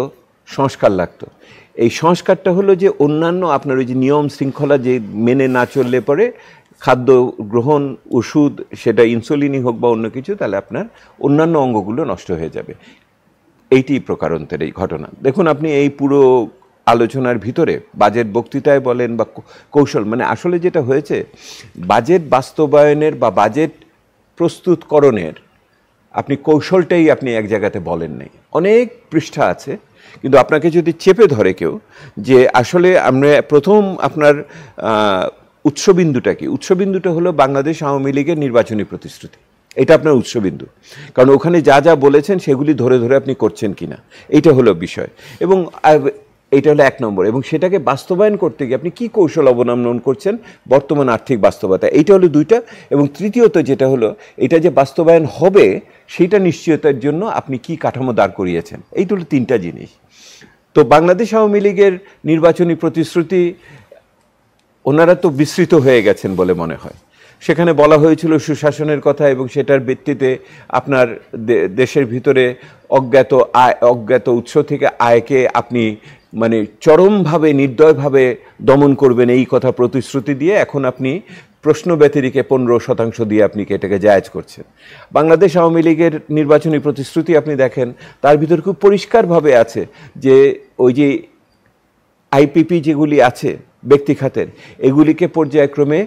সংস্কার লাগতো। এই সংস্কারটা হলো যে অন্যান্য আপনার ওই যে নিয়ম শৃঙ্খলা যে মেনে না চললে পরে খাদ্য গ্রহণ, ওষুধ, সেটা ইনসুলিনই হোক বা অন্য কিছু, তাহলে আপনার অন্যান্য অঙ্গগুলো নষ্ট হয়ে যাবে। এইটি প্রকারান্তরের এই ঘটনা। দেখুন, আপনি এই পুরো আলোচনার ভিতরে বাজেট বক্তৃতায় বলেন বা কৌশল, মানে আসলে যেটা হয়েছে বাজেট বাস্তবায়নের বা বাজেট প্রস্তুতকরণের আপনি কৌশলটাই আপনি এক জায়গাতে বলেন নাই। অনেক পৃষ্ঠা আছে, কিন্তু আপনাকে যদি চেপে ধরে কেউ যে আসলে আমরা প্রথম আপনার উৎসবিন্দুটা কি, উৎসবিন্দুটা হলো বাংলাদেশ আওয়ামী লীগের নির্বাচনী প্রতিশ্রুতি। এটা আপনার উৎসবিন্দু, কারণ ওখানে যা যা বলেছেন সেগুলি ধরে ধরে আপনি করছেন কিনা, এইটা হলো বিষয়। এবং এইটা হলো এক নম্বর। এবং সেটাকে বাস্তবায়ন করতে গিয়ে আপনি কী কৌশল অবলম্বন করছেন, বর্তমান আর্থিক বাস্তবতা, এইটা হলো দুইটা। এবং তৃতীয়ত যেটা হলো, এটা যে বাস্তবায়ন হবে সেইটা নিশ্চয়তার জন্য আপনি কি কাঠামো দাঁড় করিয়েছেন। এইটা হলো তিনটা জিনিস। তো বাংলাদেশ আওয়ামী লীগের নির্বাচনী প্রতিশ্রুতি ওনারা তো বিস্তৃত হয়ে গেছেন বলে মনে হয়। সেখানে বলা হয়েছিল সুশাসনের কথা, এবং সেটার ভিত্তিতে আপনার দেশের ভিতরে অজ্ঞাত উৎস থেকে আয়কে আপনি মানে চরমভাবে নির্দয়ভাবে দমন করবেন, এই কথা প্রতিশ্রুতি দিয়ে এখন আপনি প্রশ্ন ব্যতিরিকে 15% দিয়ে আপনি এটাকে জায়েজ করছেন। বাংলাদেশ আওয়ামী লীগের নির্বাচনী প্রতিশ্রুতি আপনি দেখেন, তার ভিতর খুব পরিষ্কারভাবে আছে যে ওই যে আইপিপি যেগুলি আছে ব্যক্তি খাতের, এগুলিকে পর্যায়ক্রমে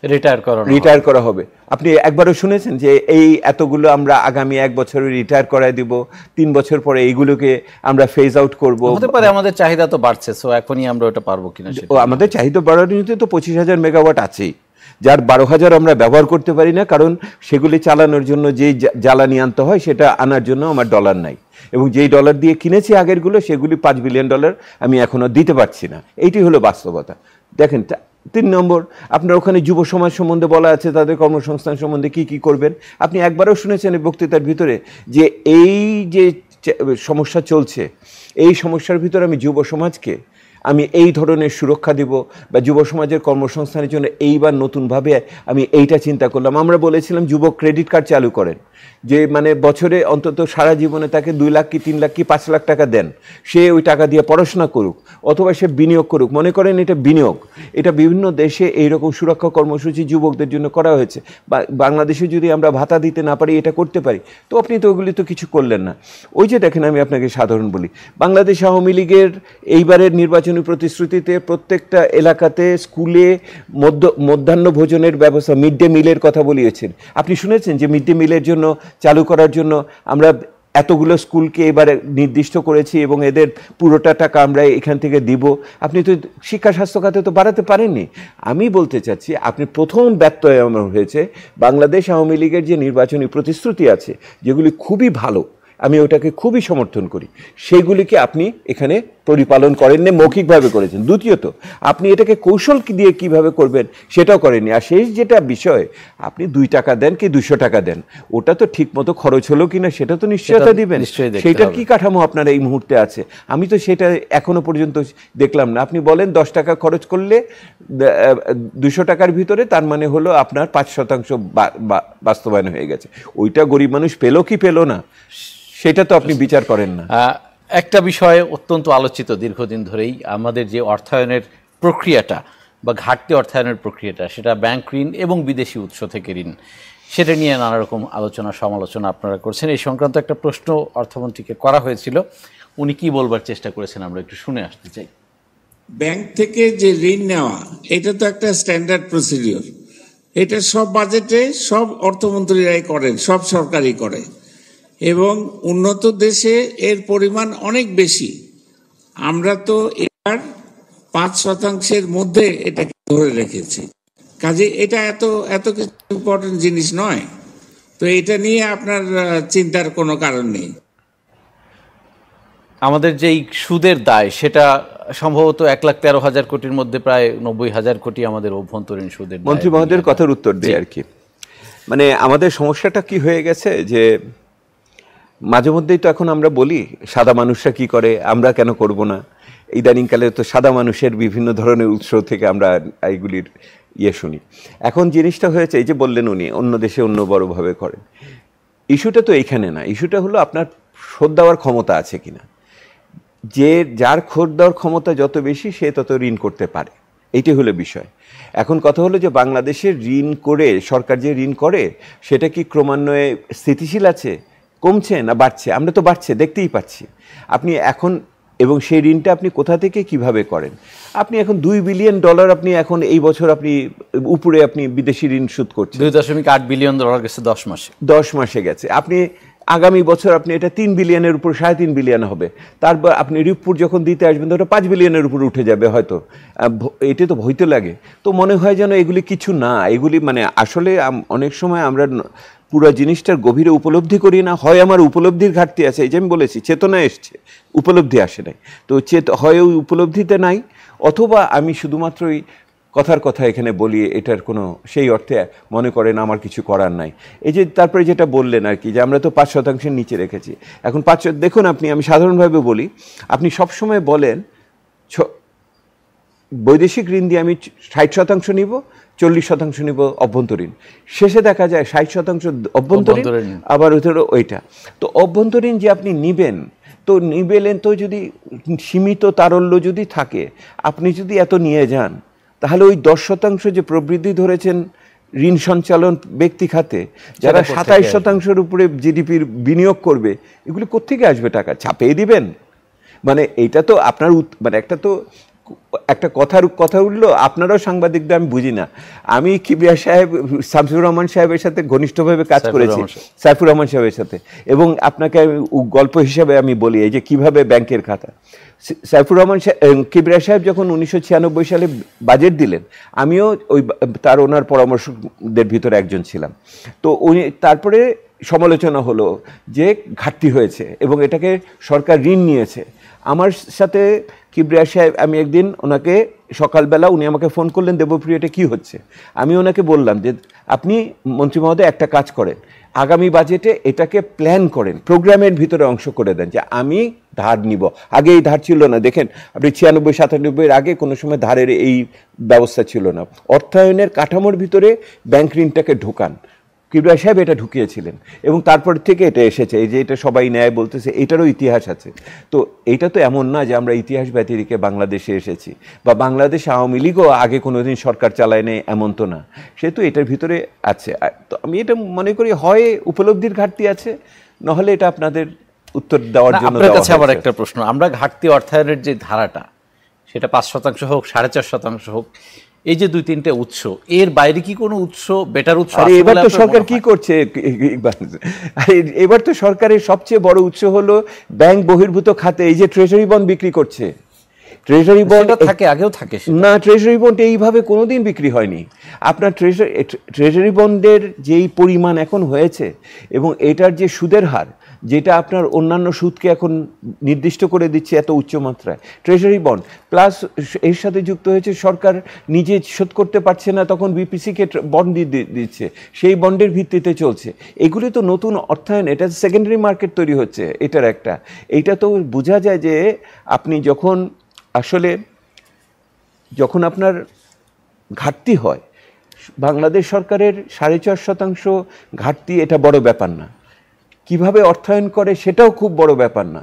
রিটায়ার করা হবে। আপনি একবারও শুনেছেন যে এই এতগুলো আমরা আগামী 1 বছরে রিটায়ার করায় দিব, 3 বছর পরে এইগুলোকে আমরা ফেজ আউট করবো? হতে পারে, আমাদের চাহিদা তো বাড়ছে, সো এখনই আমরা ওটা পারবো কিনা। আমাদের চাহিদা বাড়ানোর জন্য তো 25,000 মেগাওয়াট আছেই, যার 12,000 আমরা ব্যবহার করতে পারি না, কারণ সেগুলি চালানোর জন্য যেই জ্বালানি আনতে হয় সেটা আনার জন্য আমার ডলার নাই, এবং যেই ডলার দিয়ে কিনেছি আগেরগুলো সেগুলি $5 বিলিয়ন আমি এখনো দিতে পারছি না। এইটি হলো বাস্তবতা। দেখেন 3 নম্বর, আপনার ওখানে যুব সমাজ সম্বন্ধে বলা আছে, তাদের কর্মসংস্থান সম্বন্ধে কি কি করবেন। আপনি একবারও শুনেছেন এই বক্তৃতার ভিতরে যে এই যে সমস্যা চলছে, এই সমস্যার ভিতরে আমি যুব সমাজকে আমি এই ধরনের সুরক্ষা দিব বা যুব সমাজের কর্মসংস্থানের জন্য এইবার নতুনভাবে আমি এইটা চিন্তা করলাম। আমরা বলেছিলাম যুব ক্রেডিট কার্ড চালু করেন, যে মানে বছরে অন্তত সারা জীবনে তাকে 2 লাখ কি 3 লাখ কি 5 লাখ টাকা দেন, সে ওই টাকা দিয়ে পড়াশোনা করুক অথবা সে বিনিয়োগ করুক। মনে করেন এটা বিনিয়োগ, এটা বিভিন্ন দেশে এইরকম সুরক্ষা কর্মসূচি যুবকদের জন্য করা হয়েছে। বাংলাদেশে যদি আমরা ভাতা দিতে না পারি, এটা করতে পারি, তো আপনি তো ওগুলি তো কিছু করলেন না। ওই যে দেখেন, আমি আপনাকে সাধারণ বলি, বাংলাদেশ আওয়ামী লীগের এইবারের নির্বাচনী প্রতিশ্রুতিতে প্রত্যেকটা এলাকাতে স্কুলে মধ্যাহ্ন ভোজনের ব্যবস্থা, মিড ডে মিলের কথা বলিয়েছেন। আপনি শুনেছেন যে মিড ডে মিলের জন্য চালু করার জন্য আমরা এতগুলো স্কুলকে এবারে নির্দিষ্ট করেছি এবং এদের পুরোটা টাকা আমরা এখান থেকে দিব। আপনি তো শিক্ষা স্বাস্থ্য খাতে তো বাড়াতে পারেননি। আমি বলতে চাচ্ছি, আপনি প্রথম ব্যত্যয় এমন হয়েছে বাংলাদেশ আওয়ামী লীগের যে নির্বাচনী প্রতিশ্রুতি আছে, যেগুলি খুবই ভালো, আমি ওটাকে খুবই সমর্থন করি, সেইগুলিকে আপনি এখানে পরিপালন করেননি, মৌখিকভাবে করেছেন। দ্বিতীয়ত, আপনি এটাকে কৌশল দিয়ে কিভাবে করবেন সেটাও করেননি। আর শেষ যেটা বিষয়, আপনি 2 টাকা দেন কি 200 টাকা দেন, ওটা তো ঠিক মতো খরচ হলো কিনা সেটা তো নিশ্চয়তা দিবেন। সেটার কি কাঠামো আপনার এই মুহূর্তে আছে? আমি তো সেটা এখনো পর্যন্ত দেখলাম না। আপনি বলেন 10 টাকা খরচ করলে 200 টাকার ভিতরে, তার মানে হলো আপনার 5% বাস্তবায়ন হয়ে গেছে। ওইটা গরিব মানুষ পেলো কি পেলো না সেটা তো আপনি বিচার করেন না। একটা বিষয় অত্যন্ত আলোচিত দীর্ঘদিন ধরেই, আমাদের যে অর্থায়নের প্রক্রিয়াটা বা ঘাটতি অর্থায়নের প্রক্রিয়াটা, সেটা ব্যাংক ঋণ এবং বিদেশি উৎস থেকে ঋণ, সেটা নিয়ে নানা রকম আলোচনা সমালোচনা আপনারা করছেন। এই সংক্রান্ত একটা প্রশ্ন অর্থমন্ত্রীকে করা হয়েছিল, উনি কি বলবার চেষ্টা করেছেন আমরা একটু শুনে আসতে চাই। ব্যাংক থেকে যে ঋণ নেওয়া, এটা তো একটা স্ট্যান্ডার্ড প্রসিডিওর। এটা সব বাজেটে সব অর্থমন্ত্রীরাই করেন, সব সরকারই করে, এবং উন্নত দেশে এর পরিমাণ অনেক বেশি। আমরা তো এবার 5% মধ্যে এটাকে ধরে রেখেছি, কাজে এটা এত কিছু ইম্পর্টেন্ট জিনিস নয়, তো এটা নিয়ে আপনার চিন্তার কোনো কারণ নেই। আমাদের যেই সুদের দায়, সেটা সম্ভবত 1,13,000 কোটির মধ্যে প্রায় 90,000 কোটি আমাদের অভ্যন্তরীণ সুদের। মন্ত্রী মহোদয়ের কথার উত্তর দিই আর কি, মানে আমাদের সমস্যাটা কি হয়ে গেছে যে মাঝে মধ্যেই তো এখন আমরা বলি সাদা মানুষরা কি করে, আমরা কেন করব না। ইদানিংকালে তো সাদা মানুষের বিভিন্ন ধরনের উৎস থেকে আমরা এইগুলির শুনি। এখন জিনিসটা হয়েছে, এই যে বললেন উনি অন্য দেশে অন্য বড়ভাবে করেন, ইস্যুটা তো এইখানে না। ইস্যুটা হলো আপনার শোধ দেওয়ার ক্ষমতা আছে কিনা। যার শোধ দেওয়ার ক্ষমতা যত বেশি, সে তত ঋণ করতে পারে, এইটি হলো বিষয়। এখন কথা হলো যে বাংলাদেশের ঋণ করে, সরকার যে ঋণ করে, সেটা কি ক্রমান্বয়ে স্থিতিশীল আছে, কমছে না বাড়ছে? আমরা তো বাড়ছে দেখতেই পাচ্ছি। আপনি এখন, এবং সেই ঋণটা আপনি কোথা থেকে কিভাবে করেন? আপনি এখন $2 বিলিয়ন আপনি এখন এই বছর আপনি উপরে আপনি বিদেশি ঋণ সুদ করছেন। $2.8 বিলিয়ন গেছে 10 মাসে গেছে। আপনি আগামী বছর আপনি এটা 3 বিলিয়নের উপর, 3.5 বিলিয়ন হবে। তারপর আপনি রিপোর্ট যখন দিতে আসবেন তো ওটা 5 বিলিয়নের উপর উঠে যাবে হয়তো। এটা তো ভয় তো লাগে। তো মনে হয় যেন এগুলি কিছু না। এগুলি মানে আসলে অনেক সময় আমরা পুরো জিনিসটার গভীরে উপলব্ধি করি না। হয় আমার উপলব্ধির ঘাটতি আছে, এই যে আমি বলেছি চেতনা এসছে, উপলব্ধি আসে নাই, তো হয় ওই উপলব্ধিতে নাই, অথবা আমি শুধুমাত্রই কথার কথা এখানে বলি, এটার কোনো সেই অর্থে মনে করেন আমার কিছু করার নাই। এই যে তারপরে যেটা বললেন আর কি, যে আমরা তো 5% নিচে রেখেছি। এখন দেখুন আপনি, আমি সাধারণভাবে বলি, আপনি সবসময় বলেন বৈদেশিক ঋণ দিয়ে আমি 60% নিব, 40% নিব অভ্যন্তরীণ, শেষে দেখা যায় 60% অভ্যন্তরীণ, আবার ওইটা। তো অভ্যন্তরীণ যে আপনি নিবেন, তো নিবেলেন তো যদি সীমিত তারল্য যদি থাকে, আপনি যদি এত নিয়ে যান, তাহলে ওই 10% যে প্রবৃদ্ধি ধরেছেন ঋণ সঞ্চালন ব্যক্তি খাতে, যারা 27%-এর উপরে জিডিপির বিনিয়োগ করবে, এগুলি কোত্থেকে আসবে টাকা? ছাপিয়ে দিবেন? মানে এইটা তো আপনার মানে একটা কথা উঠলো, আপনারাও সাংবাদিকদের, আমি বুঝি না। আমি কিবরিয়া সাহেব, শামসুর রহমান সাহেবের সাথে ঘনিষ্ঠভাবে কাজ করেছি, সাইফুর রহমান সাহেবের সাথে, এবং আপনাকে গল্প হিসাবে আমি বলি এই যে কিভাবে ব্যাংকের খাতা। সাইফুর রহমান কিবরিয়া সাহেব যখন 1996 সালে বাজেট দিলেন, আমিও ওনার পরামর্শকদের ভিতরে একজন ছিলাম। তো উনি তারপরে সমালোচনা হলো যে ঘাটতি হয়েছে এবং এটাকে সরকার ঋণ নিয়েছে। আমার সাথে কিবরিয়া সাহেব, আমি একদিন ওনাকে সকালবেলা, উনি আমাকে ফোন করলেন, দেবপ্রিয় এটা কী হচ্ছে? আমি ওনাকে বললাম যে আপনি মন্ত্রী মহোদয় একটা কাজ করেন, আগামী বাজেটে এটাকে প্ল্যান করেন, প্রোগ্রামের ভিতরে অংশ করে দেন যে আমি ধার নিব। আগে এই ধার ছিল না, দেখেন আপনি 96-97 আগে কোনো সময় ধারের এই ব্যবস্থা ছিল না। অর্থায়নের কাঠামোর ভিতরে ব্যাংক ঋণটাকে ঢোকান, কিবরিয়া সাহেব এটা ঢুকিয়েছিলেন এবং তারপর থেকে এটা এসেছে। এই যে এটা সবাই ন্যায় বলতেছে, এটারও ইতিহাস আছে। তো এটা তো এমন না যে আমরা ইতিহাস ব্যতিরেকে বাংলাদেশে এসেছি, বা বাংলাদেশ আওয়ামী লীগও আগে কোনোদিন সরকার চালায় নেই, এমন তো না। সেহেতু এটার ভিতরে আছে। তো আমি এটা মনে করি হয় উপলব্ধির ঘাটতি আছে, নাহলে এটা আপনাদের উত্তর দেওয়ার জন্য। আপনার কাছে আবার একটা প্রশ্ন, আমরা ঘাটতি অর্থায়নের যে ধারাটা, সেটা 5% হোক, 4.5% হোক, এই যে 2-3টে উৎস, এর বাইরে কি কোনো উৎস, বেটার উৎস? এবার তো সরকার কি করছে, এবার তো সরকারের সবচেয়ে বড় উৎস হলো ব্যাংক বহির্ভূত খাতে এই যে ট্রেজারি বন্ড বিক্রি করছে। ট্রেজারি বন্ড থাকে, আগেও থাকে না, ট্রেজারি বন্ড এইভাবে কোনোদিন বিক্রি হয়নি। আপনার ট্রেজারি বন্ডের যেই পরিমাণ এখন হয়েছে এবং এটার যে সুদের হার, যেটা আপনার অন্যান্য সুদকে এখন নির্দিষ্ট করে দিচ্ছে এত উচ্চমাত্রায়, ট্রেজারি বন্ড প্লাস এর সাথে যুক্ত হয়েছে সরকার নিজে শোধ করতে পারছে না, তখন বিপিসিকে বন্ড দিচ্ছে, সেই বন্ডের ভিত্তিতে চলছে। এগুলি তো নতুন অর্থায়ন, এটা সেকেন্ডারি মার্কেট তৈরি হচ্ছে এটার একটা। এইটা তো বোঝা যায় যে আপনি যখন আপনার ঘাটতি হয়, বাংলাদেশ সরকারের 4.5% ঘাটতি এটা বড় ব্যাপার না, কিভাবে অর্থায়ন করে সেটাও খুব বড় ব্যাপার না।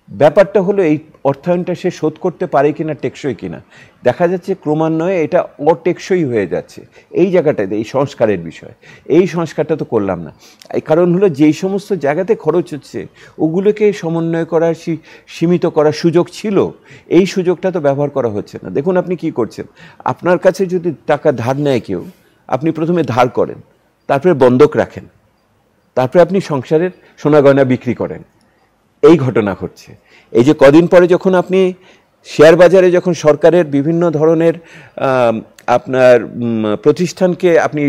ব্যাপারটা হলো এই অর্থায়নটা সে শোধ করতে পারে কিনা, টেকসই কিনা। দেখা যাচ্ছে ক্রমান্বয়ে এটা অটেকসই হয়ে যাচ্ছে। এই জায়গাটাতে এই সংস্কারের বিষয়, এই সংস্কারটা তো করলাম না। এই কারণ হলো যেই সমস্ত জায়গাতে খরচ হচ্ছে ওগুলোকে সমন্বয় করার, সীমিত করার সুযোগ ছিল, এই সুযোগটা তো ব্যবহার করা হচ্ছে না। দেখুন আপনি কি করছেন, আপনার কাছে যদি টাকা ধার নেয় কেউ, আপনি প্রথমে ধার করেন, তারপরে বন্ধক রাখেন, তারপরে আপনি সংসারের সোনা গয়না বিক্রি করেন। এই ঘটনা ঘটছে। এই যে কদিন পরে যখন আপনি শেয়ার বাজারে যখন সরকারের বিভিন্ন ধরনের আপনার প্রতিষ্ঠানকে আপনি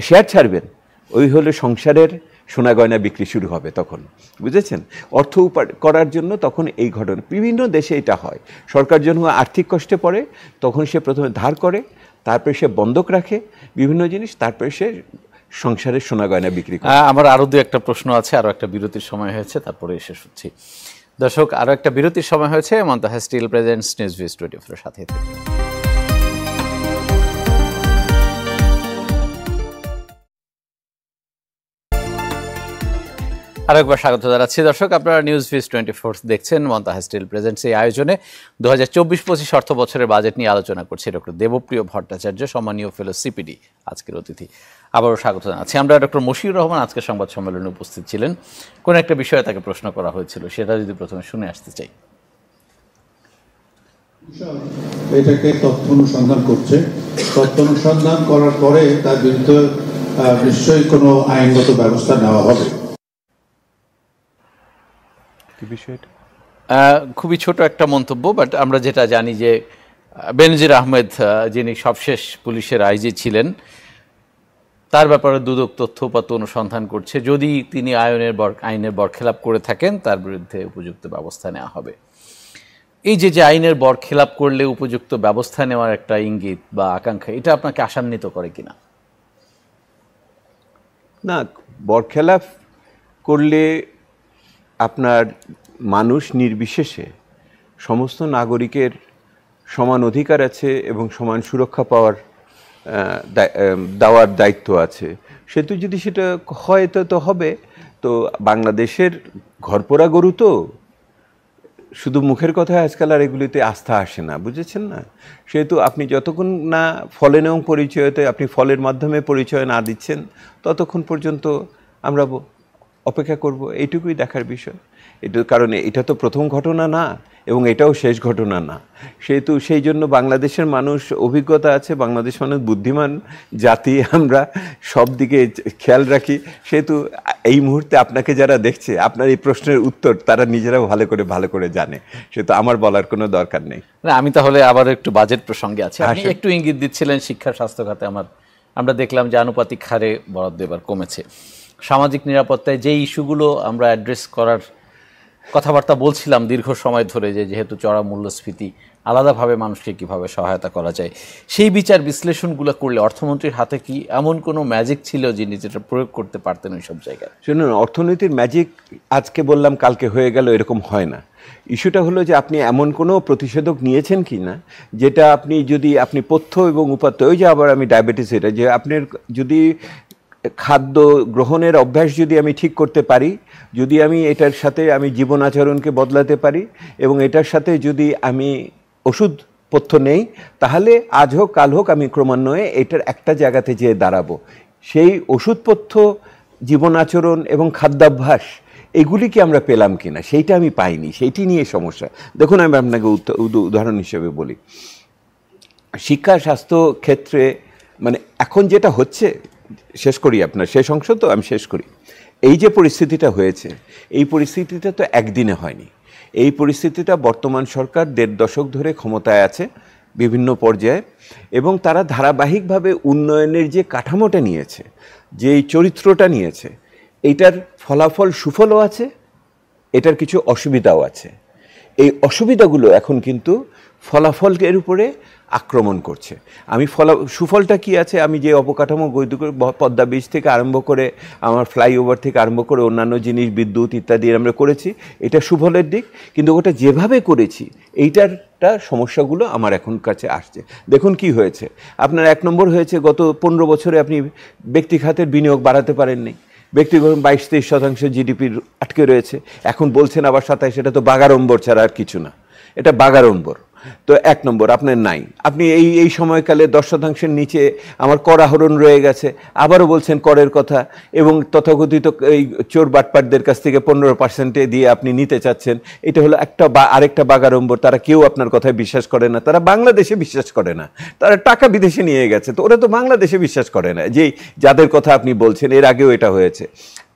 শেয়ার ছাড়বেন, ওই হলো সংসারের সোনা গয়না বিক্রি শুরু হবে তখন, বুঝেছেন? অর্থ করার জন্য তখন এই ঘটনা বিভিন্ন দেশে এটা হয়। সরকার যখন আর্থিক কষ্টে পড়ে তখন সে প্রথমে ধার করে, তারপরে সে বন্ধক রাখে বিভিন্ন জিনিস, তারপরে সে সংসারের সোনা গয়না বিক্রি করে। আমার আরও দু একটা প্রশ্ন আছে, আরও একটা বিরতির সময় হয়েছে, তারপরে শেষ হচ্ছি। দর্শক, আরও একটা বিরতির সময় হয়েছে। মন্তাহা স্টিল প্রেজেন্টস নিউজভিউজ 24 এর সাথে থাকুন। আরেকবার স্বাগত জানাচ্ছি দর্শক, আপনারা নিউজভিউজ 24 দেখছেন। মন্তাহা স্টিল প্রেজেন্টস এই আয়োজনে 2024-25 অর্থ বছরের বাজেট নিয়ে আলোচনা করছে ডক্টর দেবপ্রিয় ভট্টাচার্য, সম্মানীয় ফেলো সিপিডি, আজকের অতিথি। আবারও স্বাগত জানাচ্ছি। আমরা ডক্টর মশিউর রহমান আজকে সংবাদ সম্মেলনে উপস্থিত ছিলেন। কোন একটা বিষয়ে তাকে প্রশ্ন করা হয়েছিল, সেটা যদি প্রথমে শুনে আসতে চাই। এটাকে তথ্য অনুসন্ধান করছে, তথ্য অনুসন্ধান করার পরে তার বিরুদ্ধে নিশ্চয়ই কোনো আইনগত ব্যবস্থা নেওয়া হবে। খুবই ছোট একটা মন্তব্য, বাট আমরা যেটা জানি যে বেনজির আহমেদ, যিনি সবশেষ পুলিশের আইজি ছিলেন, তার ব্যাপারে দুদক তথ্য উপাত্ত অনুসন্ধান করছে। যদি তিনি আইনের বরখেলাপ করে থাকেন, তার বিরুদ্ধে উপযুক্ত ব্যবস্থা নেওয়া হবে। এই যে আইনের বরখেলাপ করলে উপযুক্ত ব্যবস্থা নেওয়ার একটা ইঙ্গিত বা আকাঙ্ক্ষা, এটা আপনাকে আশান্বিত করে কিনা? না, বরখেলাপ করলে আপনার মানুষ নির্বিশেষে সমস্ত নাগরিকের সমান অধিকার আছে এবং সমান সুরক্ষা পাওয়ার দেওয়ার দায়িত্ব আছে। সেহেতু যদি সেটা হয় তো হবে। তো বাংলাদেশের ঘরপোড়া গরু তো শুধু মুখের কথায় আজকাল আর এগুলিতে আস্থা আসে না, বুঝেছেন না? সেহেতু আপনি যতক্ষণ না ফলেন এবং পরিচয়তে আপনি ফলের মাধ্যমে পরিচয় না দিচ্ছেন ততক্ষণ পর্যন্ত আমরা অপেক্ষা করব, এইটুকুই দেখার বিষয়। এটা কারণ এটা তো প্রথম ঘটনা না এবং এটাও শেষ ঘটনা না। সেহেতু সেই জন্য বাংলাদেশের মানুষ অভিজ্ঞতা আছে, বাংলাদেশ মানুষ বুদ্ধিমান জাতি, আমরা সব দিকে খেয়াল রাখি। সেহেতু এই মুহূর্তে আপনাকে যারা দেখছে আপনার এই প্রশ্নের উত্তর তারা নিজেরাও ভালো করে জানে, সেহেতু আমার বলার কোনো দরকার নেই। না, আমি তাহলে আবার একটু বাজেট প্রসঙ্গে আছি। আপনি একটু ইঙ্গিত দিচ্ছিলেন শিক্ষা স্বাস্থ্য খাতে, আমরা দেখলাম যে আনুপাতিক হারে বরাদ্দ এবার কমেছে। সামাজিক নিরাপত্তায় যে ইস্যুগুলো আমরা অ্যাড্রেস করার কথাবার্তা বলছিলাম দীর্ঘ সময় ধরে, যে যেহেতু চড়া মূল্যস্ফীতি, আলাদাভাবে মানুষকে কিভাবে সহায়তা করা যায়, সেই বিচার বিশ্লেষণগুলো করলে অর্থমন্ত্রীর হাতে কি এমন কোনো ম্যাজিক ছিল যিনি যেটা প্রয়োগ করতে পারতেন ওই সব জায়গায়? শুনুন, অর্থনীতির ম্যাজিক আজকে বললাম কালকে হয়ে গেল এরকম হয় না। ইস্যুটা হলো যে আপনি এমন কোনো প্রতিষেধক নিয়েছেন কি না, যেটা আপনি পথ্য এবং উপাত্ত, ওই যে আবার আমি ডায়াবেটিস, এটা যে আপনার যদি খাদ্য গ্রহণের অভ্যাস যদি আমি ঠিক করতে পারি, যদি আমি এটার সাথে আমি জীবন আচরণকে বদলাতে পারি এবং এটার সাথে যদি আমি ওষুধ পথ্য নেই, তাহলে আজ হোক কাল হোক আমি ক্রমান্বয়ে এটার একটা জায়গাতে যেয়ে দাঁড়াবো। সেই ওষুধপথ্য, জীবন আচরণ এবং খাদ্যাভ্যাস এগুলি কি আমরা পেলাম কিনা, সেইটা আমি পাইনি, সেইটি নিয়ে সমস্যা। দেখুন, আমি আপনাকে উদাহরণ হিসেবে বলি, শিক্ষা স্বাস্থ্য ক্ষেত্রে মানে এখন যেটা হচ্ছে, শেষ করি, আপনার শেষ অংশ তো আমি শেষ করি। এই যে পরিস্থিতিটা হয়েছে, এই পরিস্থিতিটা তো একদিনে হয়নি। এই পরিস্থিতিটা বর্তমান সরকার ১.৫ দশক ধরে ক্ষমতায় আছে বিভিন্ন পর্যায়ে, এবং তারা ধারাবাহিকভাবে উন্নয়নের যে কাঠামোটা নিয়েছে, যে চরিত্রটা নিয়েছে, এইটার ফলাফল সুফলও আছে, এটার কিছু অসুবিধাও আছে। এই অসুবিধাগুলো এখন কিন্তু ফলাফলের উপরে আক্রমণ করছে। সুফলটা কি আছে, আমি যে অবকাঠামো পদ্মা ব্রিজ থেকে আরম্ভ করে আমার ফ্লাইওভার থেকে আরম্ভ করে অন্যান্য জিনিস, বিদ্যুৎ ইত্যাদি আমরা করেছি, এটা সুফলের দিক। কিন্তু ওটা যেভাবে করেছি এইটারটা সমস্যাগুলো আমার এখন কাছে আসছে। দেখুন কি হয়েছে, আপনার ১ নম্বর হয়েছে গত ১৫ বছরে আপনি ব্যক্তি খাতের বিনিয়োগ বাড়াতে পারেননি। ব্যক্তিগত ২২-২৩% জিডিপির আটকে রয়েছে। এখন বলছেন আবার ২৭, এটা তো বাগাড়ম্বর ছাড়া আর কিছু না, এটা বাগাড়ম্বর। তো ১ নম্বর আপনার নাই। আপনি এই সময়কালে ১০% নিচে আমার কর আহরণ রয়ে গেছে, আবারও বলছেন করের কথা, এবং তথাকথিত এই চোর বাটপাটদের কাছ থেকে 15% দিয়ে আপনি নিতে চাচ্ছেন। এটা হলো আরেকটা বাগাড়ম্বর। তারা কেউ আপনার কথায় বিশ্বাস করে না, তারা বাংলাদেশে বিশ্বাস করে না, তারা টাকা বিদেশে নিয়ে গেছে, তো ওরা তো বাংলাদেশে বিশ্বাস করে না, যাদের কথা আপনি বলছেন। এর আগেও এটা হয়েছে।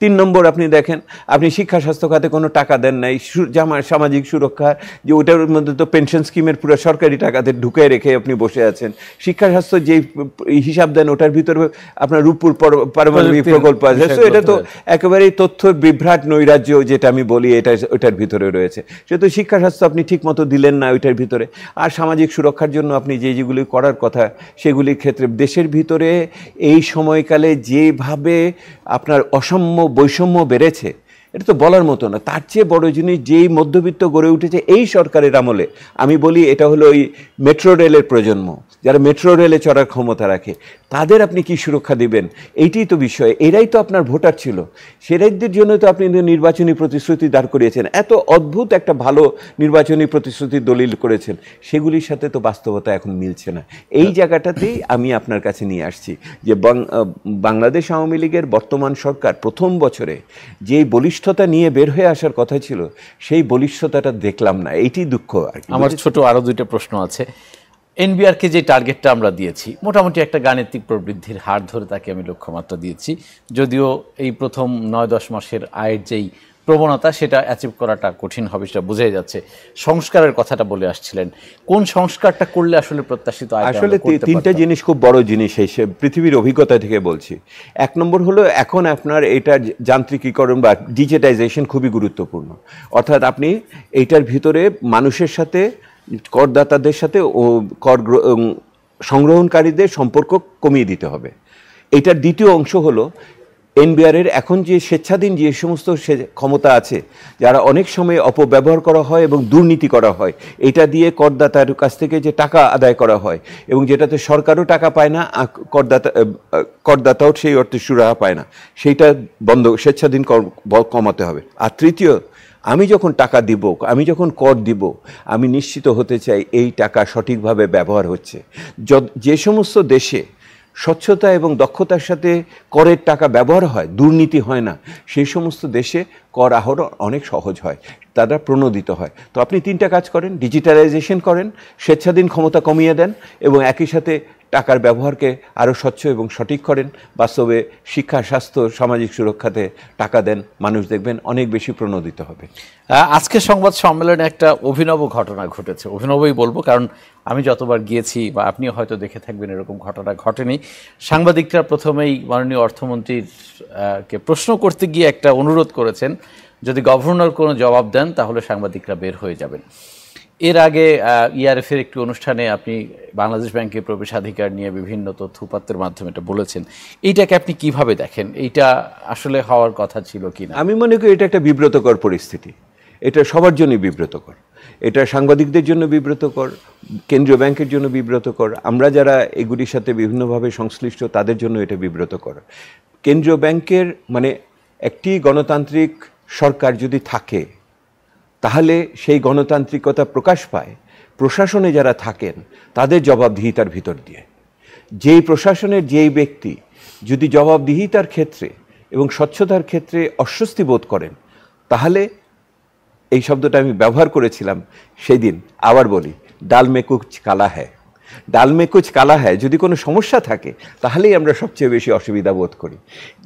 ৩ নম্বর আপনি দেখেন, আপনি শিক্ষা স্বাস্থ্য খাতে কোনো টাকা দেন নাই। সামাজিক সুরক্ষা, যে ওটার মধ্যে তো পেনশন স্কিমের পুরো সরকারি টাকাতে ঢুকে রেখে আপনি বসে আছেন। শিক্ষা স্বাস্থ্য যে হিসাব দেন ওটার ভিতরে আপনার রূপপুর পারমাণবিক প্রকল্প আছে, এটা তো একেবারেই তথ্য বিভ্রাট নৈরাজ্য, যেটা আমি বলি, ওটার ভিতরে রয়েছে। সেহেতু শিক্ষা স্বাস্থ্য আপনি ঠিক মতো দিলেন না ওইটার ভিতরে। আর সামাজিক সুরক্ষার জন্য আপনি যেগুলি করার কথা সেগুলির ক্ষেত্রে দেশের ভিতরে এই সময়কালে যেভাবে আপনার অসাম্য বৈষম্য বেড়েছে, এটা তো বলার মতো না। তার চেয়ে বড় জিনিস, যেই মধ্যবিত্ত গড়ে উঠেছে এই সরকারের আমলে, আমি বলি এটা হলো ওই মেট্রো রেলের প্রজন্ম, যারা মেট্রো রেলে চড়ার ক্ষমতা রাখে, তাদের আপনি কি সুরক্ষা দিবেন? এইটাই তো বিষয়। এরাই তো আপনার ভোটার ছিল, সেরাইদের জন্য তো আপনি নির্বাচনী প্রতিশ্রুতি দাঁড় করিয়েছেন, এত অদ্ভুত একটা ভালো নির্বাচনী প্রতিশ্রুতি দলিল করেছেন, সেগুলির সাথে তো বাস্তবতা এখন মিলছে না। এই জায়গাটাতেই আমি আপনার কাছে নিয়ে আসছি যে বাংলাদেশ আওয়ামী লীগের বর্তমান সরকার প্রথম বছরে যেই বলিষ্ঠতা নিয়ে বের হয়ে আসার কথা ছিল, সেই বলিষ্ঠতাটা দেখলাম না। এইটি দুঃখ। আমার ছোট আরো 2টা প্রশ্ন আছে। এনবিআরকে যে টার্গেটটা আমরা দিয়েছি, মোটামুটি একটা গাণিতিক প্রবৃদ্ধির হার ধরে তাকে আমি লক্ষ্যমাত্রা দিয়েছি, যদিও এই প্রথম ৯-১০ মাসের আয়ের যেই প্রবণতা, সেটা অ্যাচিভ করাটা কঠিন হবে, সেটা বোঝাই যাচ্ছে। সংস্কারের কথাটা বলে আসছিলেন, কোন সংস্কারটা করলে আসলে প্রত্যাশিত আয়? আসলে 3টা জিনিস খুব বড় জিনিস, এই পৃথিবীর অভিজ্ঞতা থেকে বলছি। ১ নম্বর হলো, এখন আপনার এটা যান্ত্রিকীকরণ বা ডিজিটাইজেশন খুবই গুরুত্বপূর্ণ। অর্থাৎ আপনি এইটার ভিতরে মানুষের সাথে, করদাতাদের সাথে ও কর সংগ্রহণকারীদের সম্পর্ক কমিয়ে দিতে হবে। এটার দ্বিতীয় অংশ হলো এনবিআর এর এখন যে স্বেচ্ছাধীন যে সমস্ত ক্ষমতা আছে, যারা অনেক সময় অপব্যবহার করা হয় এবং দুর্নীতি করা হয়, এটা দিয়ে করদাতার কাছ থেকে যে টাকা আদায় করা হয় এবং যেটাতে সরকারও টাকা পায় না, করদাতাও সেই অর্থে সুরাহা পায় না, সেইটা বন্ধ, স্বেচ্ছাধীন কমাতে হবে। আর তৃতীয়, আমি যখন টাকা দিব, আমি যখন কর দিব, আমি নিশ্চিত হতে চাই এই টাকা সঠিকভাবে ব্যবহার হচ্ছে। যে সমস্ত দেশে স্বচ্ছতা এবং দক্ষতার সাথে করের টাকা ব্যবহার হয়, দুর্নীতি হয় না, সেই সমস্ত দেশে কর আহরণ অনেক সহজ হয়, তারা প্রণোদিত হয়। তো আপনি তিনটা কাজ করেন, ডিজিটালাইজেশন করেন, স্বেচ্ছাধীন ক্ষমতা কমিয়ে দেন এবং একই সাথে টাকার ব্যবহারকে আরও স্বচ্ছ এবং সঠিক করেন। বাস্তবে শিক্ষা, স্বাস্থ্য, সামাজিক সুরক্ষাতে টাকা দেন, মানুষ দেখবেন অনেক বেশি প্রণোদিত হবে। আজকে সংবাদ সম্মেলনে একটা অভিনব ঘটনা ঘটেছে, অভিনবই বলবো কারণ আমি যতবার গিয়েছি বা আপনিও হয়তো দেখে থাকবেন, এরকম ঘটনা ঘটেনি। সাংবাদিকরা প্রথমেই মাননীয় অর্থমন্ত্রীর কে প্রশ্ন করতে গিয়ে একটা অনুরোধ করেছেন, যদি গভর্নর কোনো জবাব দেন তাহলে সাংবাদিকরা বের হয়ে যাবেন। এর আগে ইআরএফের একটি অনুষ্ঠানে আপনি বাংলাদেশ ব্যাংকের প্রবেশাধিকার নিয়ে বিভিন্ন তথ্য উপাত্তের মাধ্যমে এটা বলেছেন। এইটাকে আপনি কিভাবে দেখেন? এইটা আসলে হওয়ার কথা ছিল কিনা? আমি মনে করি এটা একটা বিব্রতকর পরিস্থিতি, এটা সবার জন্যই বিব্রতকর, এটা সাংবাদিকদের জন্য বিব্রতকর, কেন্দ্রীয় ব্যাংকের জন্য বিব্রতকর, আমরা যারা এগুলির সাথে বিভিন্নভাবে সংশ্লিষ্ট তাদের জন্য এটা বিব্রতকর। কেন্দ্রীয় ব্যাংকের মানে একটি গণতান্ত্রিক সরকার যদি থাকে তাহলে সেই গণতান্ত্রিকতা প্রকাশ পায় প্রশাসনে যারা থাকেন তাদের জবাবদিহিতার ভিতর দিয়ে। যেই প্রশাসনের যেই ব্যক্তি যদি জবাবদিহিতার ক্ষেত্রে এবং স্বচ্ছতার ক্ষেত্রে অস্বস্তি বোধ করেন, তাহলে এই শব্দটা আমি ব্যবহার করেছিলাম সেই দিন, আবার বলি, ডাল মে কুচ কালা হ্যায়, ডাল মে কুচ কালা হ্যায়, যদি কোনো সমস্যা থাকে তাহলেই আমরা সবচেয়ে বেশি অসুবিধা বোধ করি,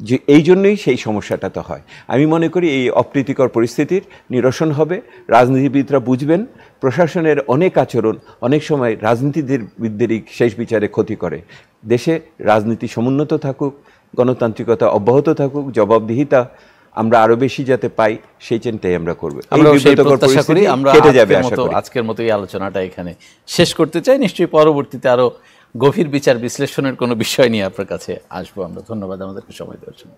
যে এই জন্যই সেই সমস্যাটা তো হয়। আমি মনে করি এই অপ্রীতিকর পরিস্থিতির নিরসন হবে, রাজনীতিবিদরা বুঝবেন প্রশাসনের অনেক আচরণ অনেক সময় রাজনীতিবিদদেরই শেষ বিচারে ক্ষতি করে। দেশে রাজনীতি সমুন্নত থাকুক, গণতান্ত্রিকতা অব্যাহত থাকুক, জবাবদিহিতা আমরা আরো বেশি যাতে পাই সেই চিন্তাই আমরা করব। আমরা সেই প্রত্যাশা করি। আমরা আজকের মতো এই আলোচনাটা এখানে শেষ করতে চাই। নিশ্চয়ই পরবর্তীতে আরো গভীর বিচার বিশ্লেষণের কোনো বিষয় নিয়ে আপনার কাছে আসবো আমরা। ধন্যবাদ আমাদেরকে সময় দেওয়ার জন্য।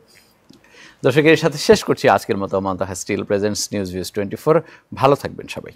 দর্শকের সাথে শেষ করছি আজকের মতো। মান্তাহা স্টিল প্রেজেন্টস নিউজ ভিউজ 24। ভালো থাকবেন সবাই।